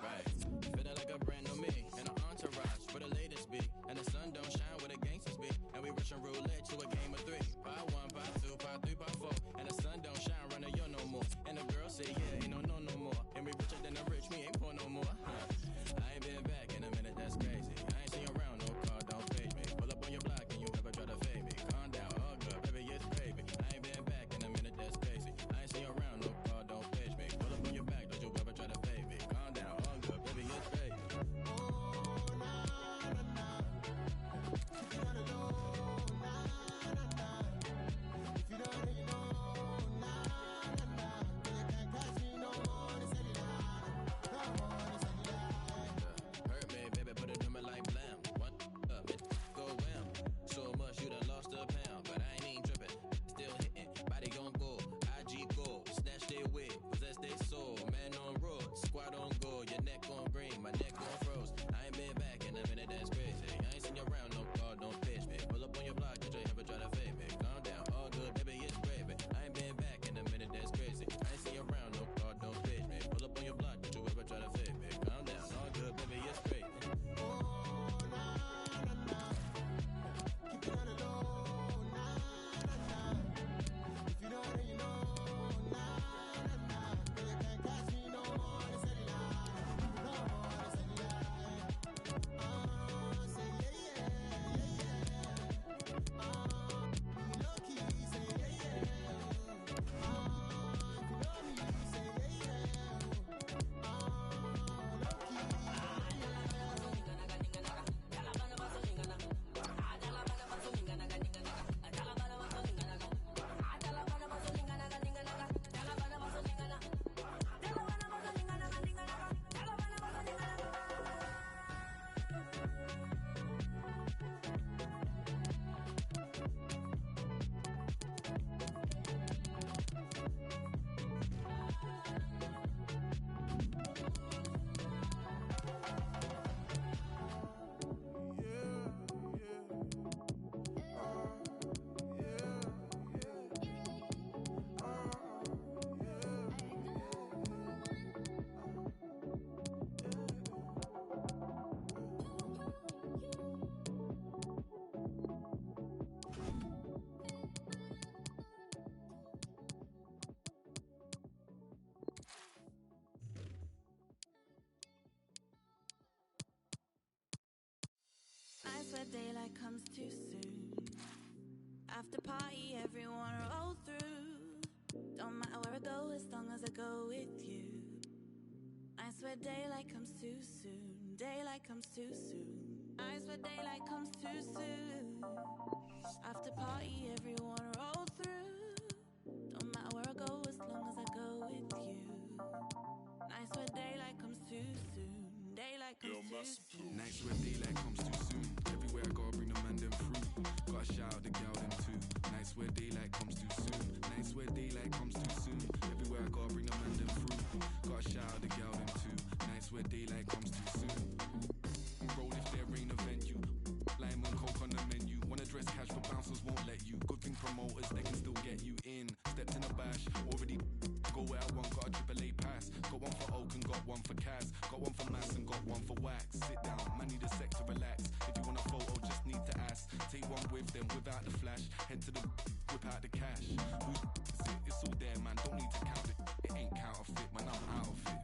Right, feeling like a brand new me and an entourage for the latest beat. And the sun don't shine where the gangsters be. And we rushing roulette to a game of three. Pot one, pot two, pot three, pot four. And the sun don't shine running yo no more. And the girl say yeah, ain't no more. And we richer than the rich, me ain't poor no more. I ain't been back in a minute, that's crazy. I ain't seen you around, no car, don't page me. Pull up on your block and you ever try to fade me. Calm down, all good, baby, it's gravy. I ain't been back in a minute, that's crazy. I ain't seen you around, no car, don't page me. Pull up on your back, don't you ever try to fade me. Calm down, all good, baby, it's gravy. Nights where daylight comes too soon. After party, everyone roll through. Don't matter where I go, as long as I go with you. Nights where daylight comes too soon. Daylight comes too soon. Nights where daylight comes too soon. After party, everyone roll through. Don't matter where I go, as long as I go with you. Nights where daylight comes too soon. Daylight comes too soon. Nights where daylight comes too soon. Everywhere I gotta bring the man them through. Gotta shout out the gal them too. Nights where daylight comes too soon. Nights where daylight comes too soon. Everywhere I gotta bring the man them through. Gotta shout out the gal them too. Nights where daylight comes too soon. Roll if there ain't a venue. Lime and coke on the menu. Wanna dress cash but bouncers won't let you. Good thing promoters, they can still get you in. Stepped in a bash, already go where I want. Got a AAA pass. Got one for Oak and got one for Kaz. Got one for Mass and got one for Wax. Sit down, man need a sec to relax. If you want a photo, just need to ask. Take one with them without the flash. Head to the whip out the cash. Who's it? It's all there, man. Don't need to count it. It ain't counterfeit, man. I'm out of it.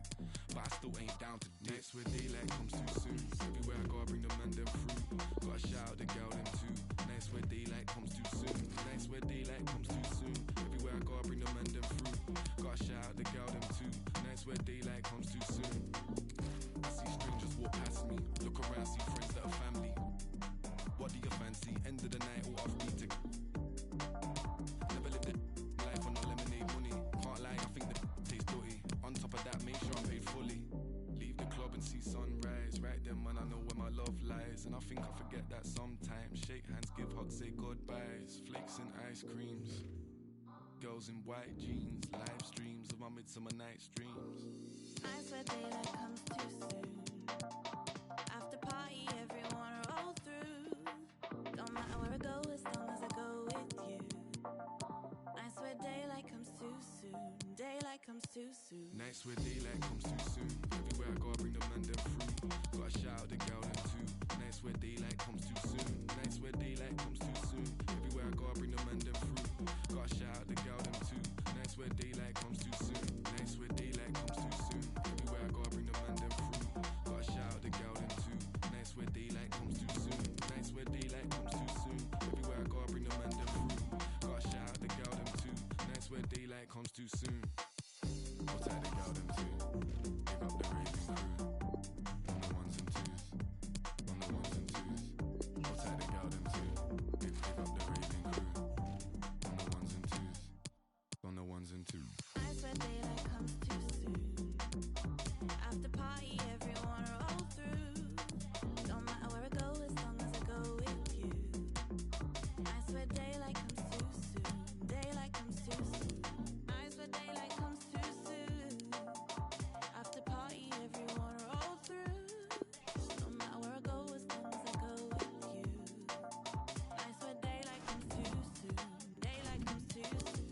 But I still ain't down to dip. Nights where daylight comes too soon. Everywhere I gotta bring the man them through. Gotta shout out the girl them too. Nights where daylight comes too soon. Nights where daylight comes too soon. Everywhere I gotta bring the man them through. Gotta shout out the girl them too. Nights where daylight comes too soon. I see strangers walk past me. Look around, see friends that are family. What do you fancy? End of the night, all off beat. Never lived a life on no lemonade money. Can't lie, I think the tastes dirty. On top of that, make sure I'm paid fully. Leave the club and see sunrise. Right then, man, I know where my love lies. And I think I forget that sometimes. Shake hands, give hugs, say goodbyes. Flakes and ice creams. Girls in white jeans. Live streams of my midsummer night's dreams. Nights where daylight comes too soon. After party, everyone roll through. Don't matter where I go, as long as I go with you. Nights where daylight comes too soon. soon. Daylight comes too soon. Nights where daylight comes too soon. Everywhere I go, I bring the man them through. Gotta shout out the gal them too. Nights where daylight comes too soon. Nights where daylight comes too soon. Everywhere I go, I bring the man them through. Gotta shout out the gal them too. Nights where daylight comes too soon. Nights where daylight comes too soon. Everywhere I go, I bring the man them through. Gotta shout out the gal them too. Nights where daylight comes too soon. Nights where daylight comes too soon. Everywhere I go, I bring the man them through. Gotta shout out the gal them too. Nights where daylight comes too soon. I'll tag the gal them too. Pick up the raving crew. On the ones and twos. On the ones and twos. I'll tag the gal them too. Pick up the raving crew. On the ones and twos. On the ones and twos. Nights where daylight comes too soon. After party, everyone roll through. Don't matter where I go, as long as I go with you. Nights where daylight comes too soon. Daylight comes too soon. Nights where daylight comes too soon. After party, everyone roll through. Don't matter where I go, as long as I go with you. Nights where daylight comes too soon. Daylight comes too soon.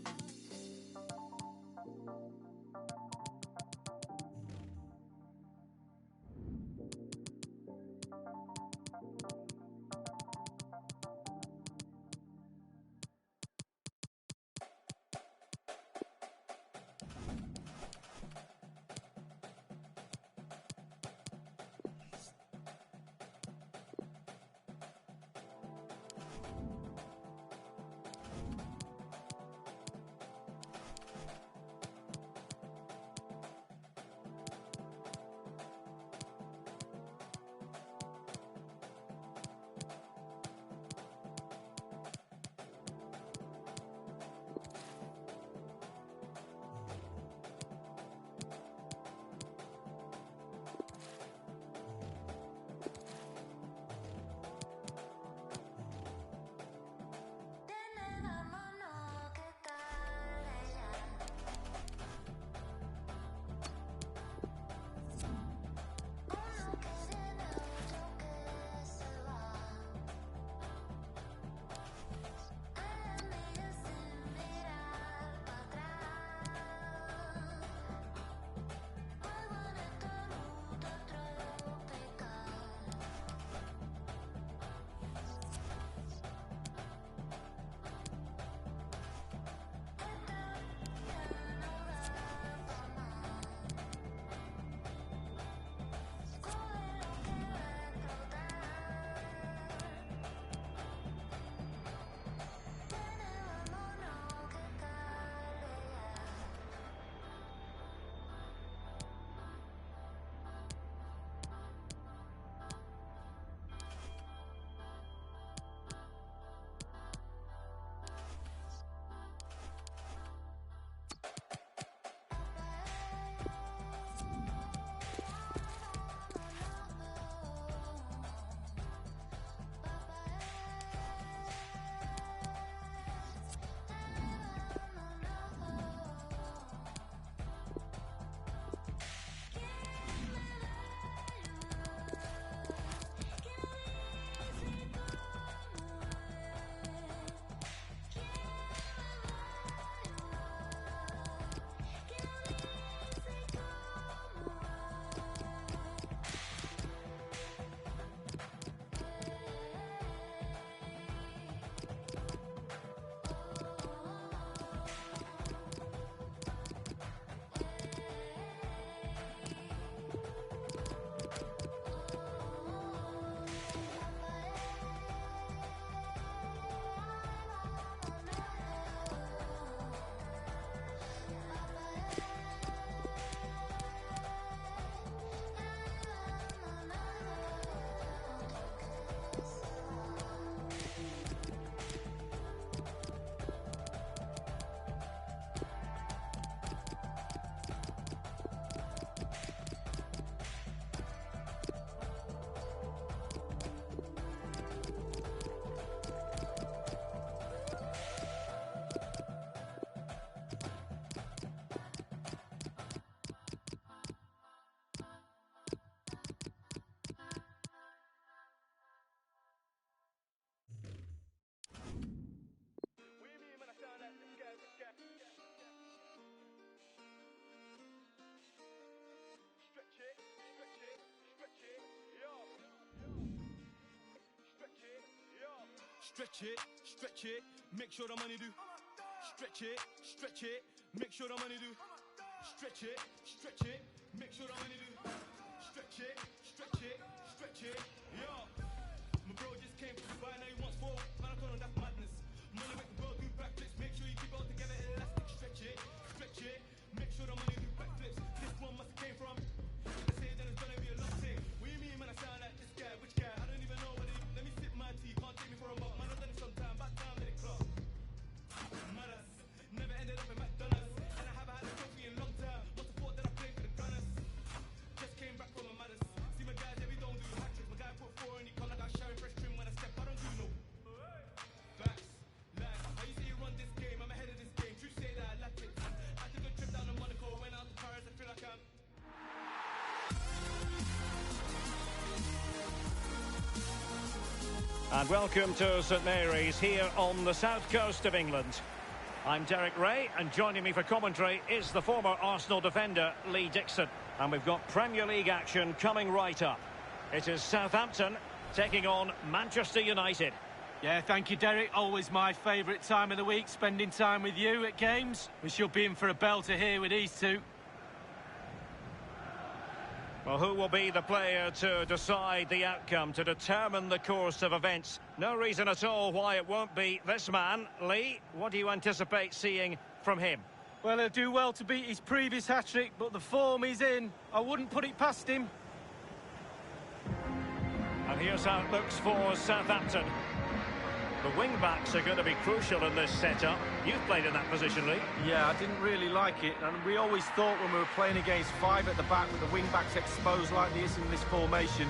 stretch it, make sure the money do. Stretch it, make sure the money do. Stretch it, make sure the money do. Stretch it, yo. My bro just came from Dubai, now he wants 4. Man, I told him that's madness. Money make the world do backflips, make sure you keep it all together, elastic. Stretch it, make sure the money do backflips. This one must have came from. They say that it's gonna be a long thing. What do you mean, man? I sound like this guy, which guy? I don't even know what it is. Let me sip my tea, can't take me for a mug. Man, I've done it sometime, back down to the club. Matters, never ended up in McDonald's, and I haven't had a trophy in a long time. What's the thought that I played for the Gunners? Just came back from a matters. See my guys, yeah, we don't do hat tricks. My guy put 4 and he come like I shower fresh trim when I step. I don't do no facts. Like, how you say you run this game? I'm ahead of this game. True say that I lack it. I took a trip down to Monaco, went out to Paris. I feel like I'm. And welcome to St Mary's here on the south coast of England. I'm Derek Ray, and joining me for commentary is the former Arsenal defender Lee Dixon. And we've got Premier League action coming right up. It is Southampton taking on Manchester United. Yeah, thank you, Derek. Always my favourite time of the week, spending time with you at games. We should be in for a belter here with these two. Well, who will be the player to decide the outcome, to determine the course of events? No reason at all why it won't be this man. Lee, what do you anticipate seeing from him? Well, he'll do well to beat his previous hat-trick, but the form he's in, I wouldn't put it past him. And here's how it looks for Southampton. The wing-backs are going to be crucial in this setup. You've played in that position, Lee. Yeah, I didn't really like it, and we always thought when we were playing against 5 at the back with the wing-backs exposed like this in this formation,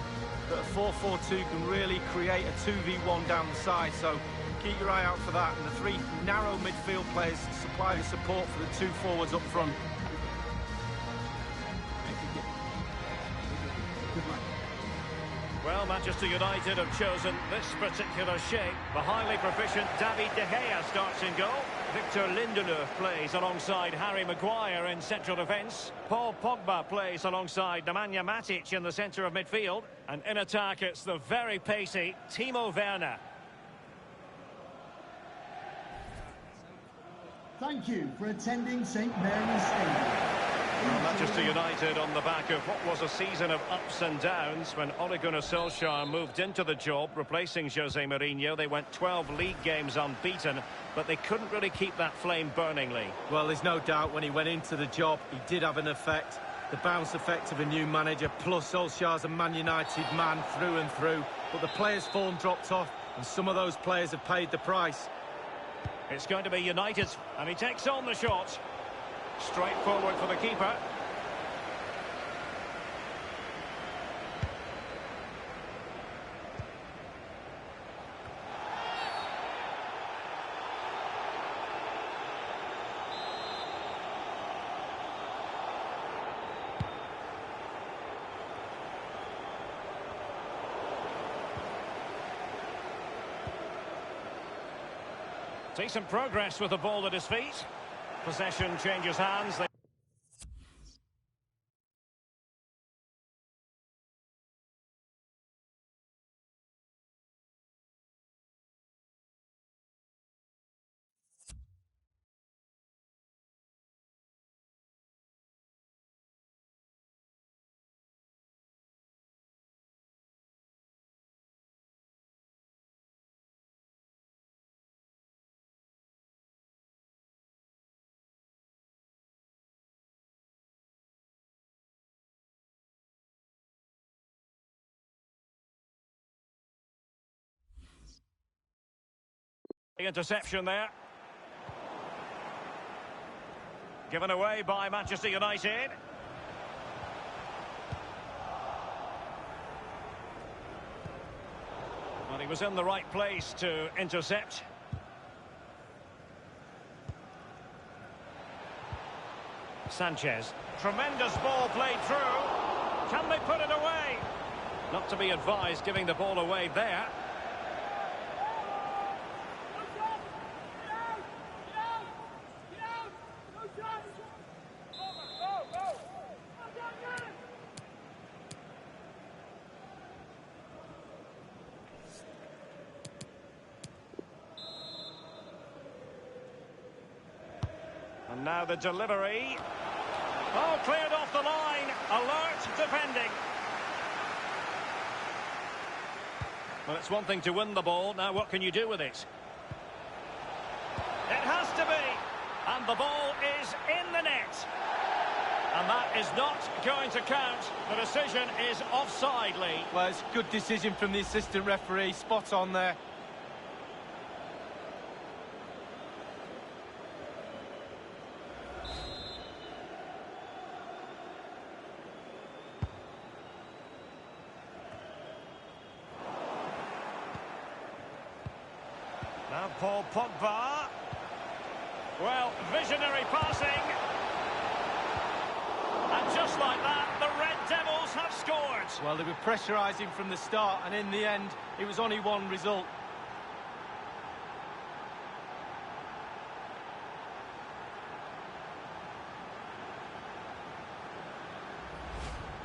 that a 4-4-2 can really create a 2v1 down the side, so keep your eye out for that. And the 3 narrow midfield players supply the support for the 2 forwards up front. Well, Manchester United have chosen this particular shape. The highly proficient David De Gea starts in goal. Victor Lindelof plays alongside Harry Maguire in central defence. Paul Pogba plays alongside Nemanja Matic in the centre of midfield. And in attack, it's the very pacey Timo Werner. Thank you for attending St Mary's Stadium. Well, Manchester United on the back of what was a season of ups and downs when Ole Gunnar Solskjaer moved into the job, replacing Jose Mourinho. They went 12 league games unbeaten, but they couldn't really keep that flame burning, Lee. Well, there's no doubt when he went into the job, he did have an effect. The bounce effect of a new manager, plus Solskjaer's a Man United man through and through. But the players' form dropped off, and some of those players have paid the price. It's going to be United, and he takes on the shot. Straight forward for the keeper. Decent progress with the ball at his feet. Possession changes hands. The interception there. Given away by Manchester United. Well, he was in the right place to intercept. Sanchez. Tremendous ball played through. Can they put it away? Not to be advised giving the ball away there. And now the delivery. Oh, cleared off the line. Alert defending. Well, it's one thing to win the ball. Now what can you do with it? It has to be. And the ball is in the net. And that is not going to count. The decision is offside, Lee. Well, it's a good decision from the assistant referee. Spot on there. Now Paul Pogba. Well, visionary passing. And just like that, the Red Devils have scored. Well, they were pressurising from the start, and in the end, it was only one result.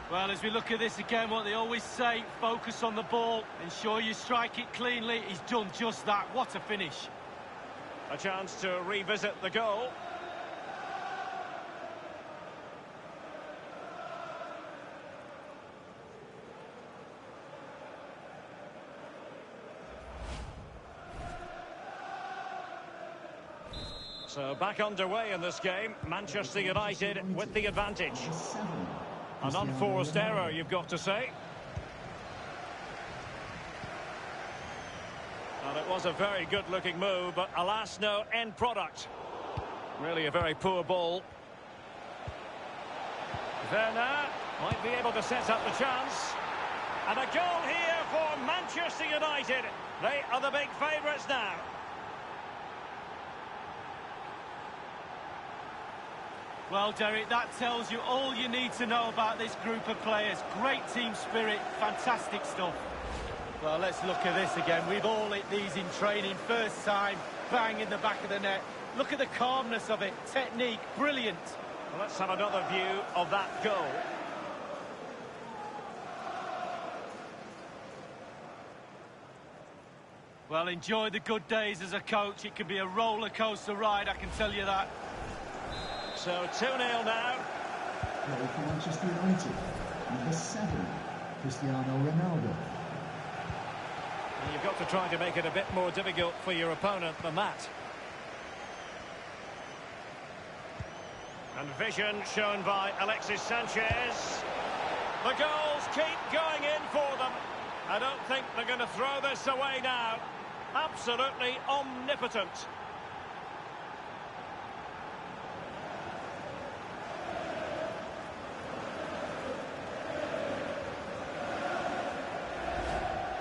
Well, as we look at this again, what they always say, focus on the ball, ensure you strike it cleanly. He's done just that. What a finish. A chance to revisit the goal. So back underway in this game. Manchester United with the advantage. An unforced error, you've got to say. Well, it was a very good-looking move, but alas, no end product. Really a very poor ball. Werner might be able to set up the chance. And a goal here for Manchester United. They are the big favourites now. Well, Derek, that tells you all you need to know about this group of players. Great team spirit, fantastic stuff. Well, let's look at this again. We've all hit these in training. First time, bang in the back of the net. Look at the calmness of it. Technique, brilliant. Well, let's have another view of that goal. Well, enjoy the good days as a coach. It can be a roller coaster ride, I can tell you that. So 2-0 now. Goal for Manchester United. Number 7, Cristiano Ronaldo. And you've got to try to make it a bit more difficult for your opponent than that. And vision shown by Alexis Sanchez. The goals keep going in for them. I don't think they're going to throw this away now. Absolutely omnipotent.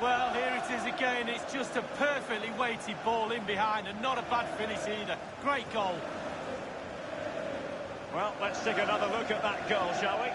Well, here it is again. It's just a perfectly weighted ball in behind and not a bad finish either. Great goal. Well, let's take another look at that goal, shall we?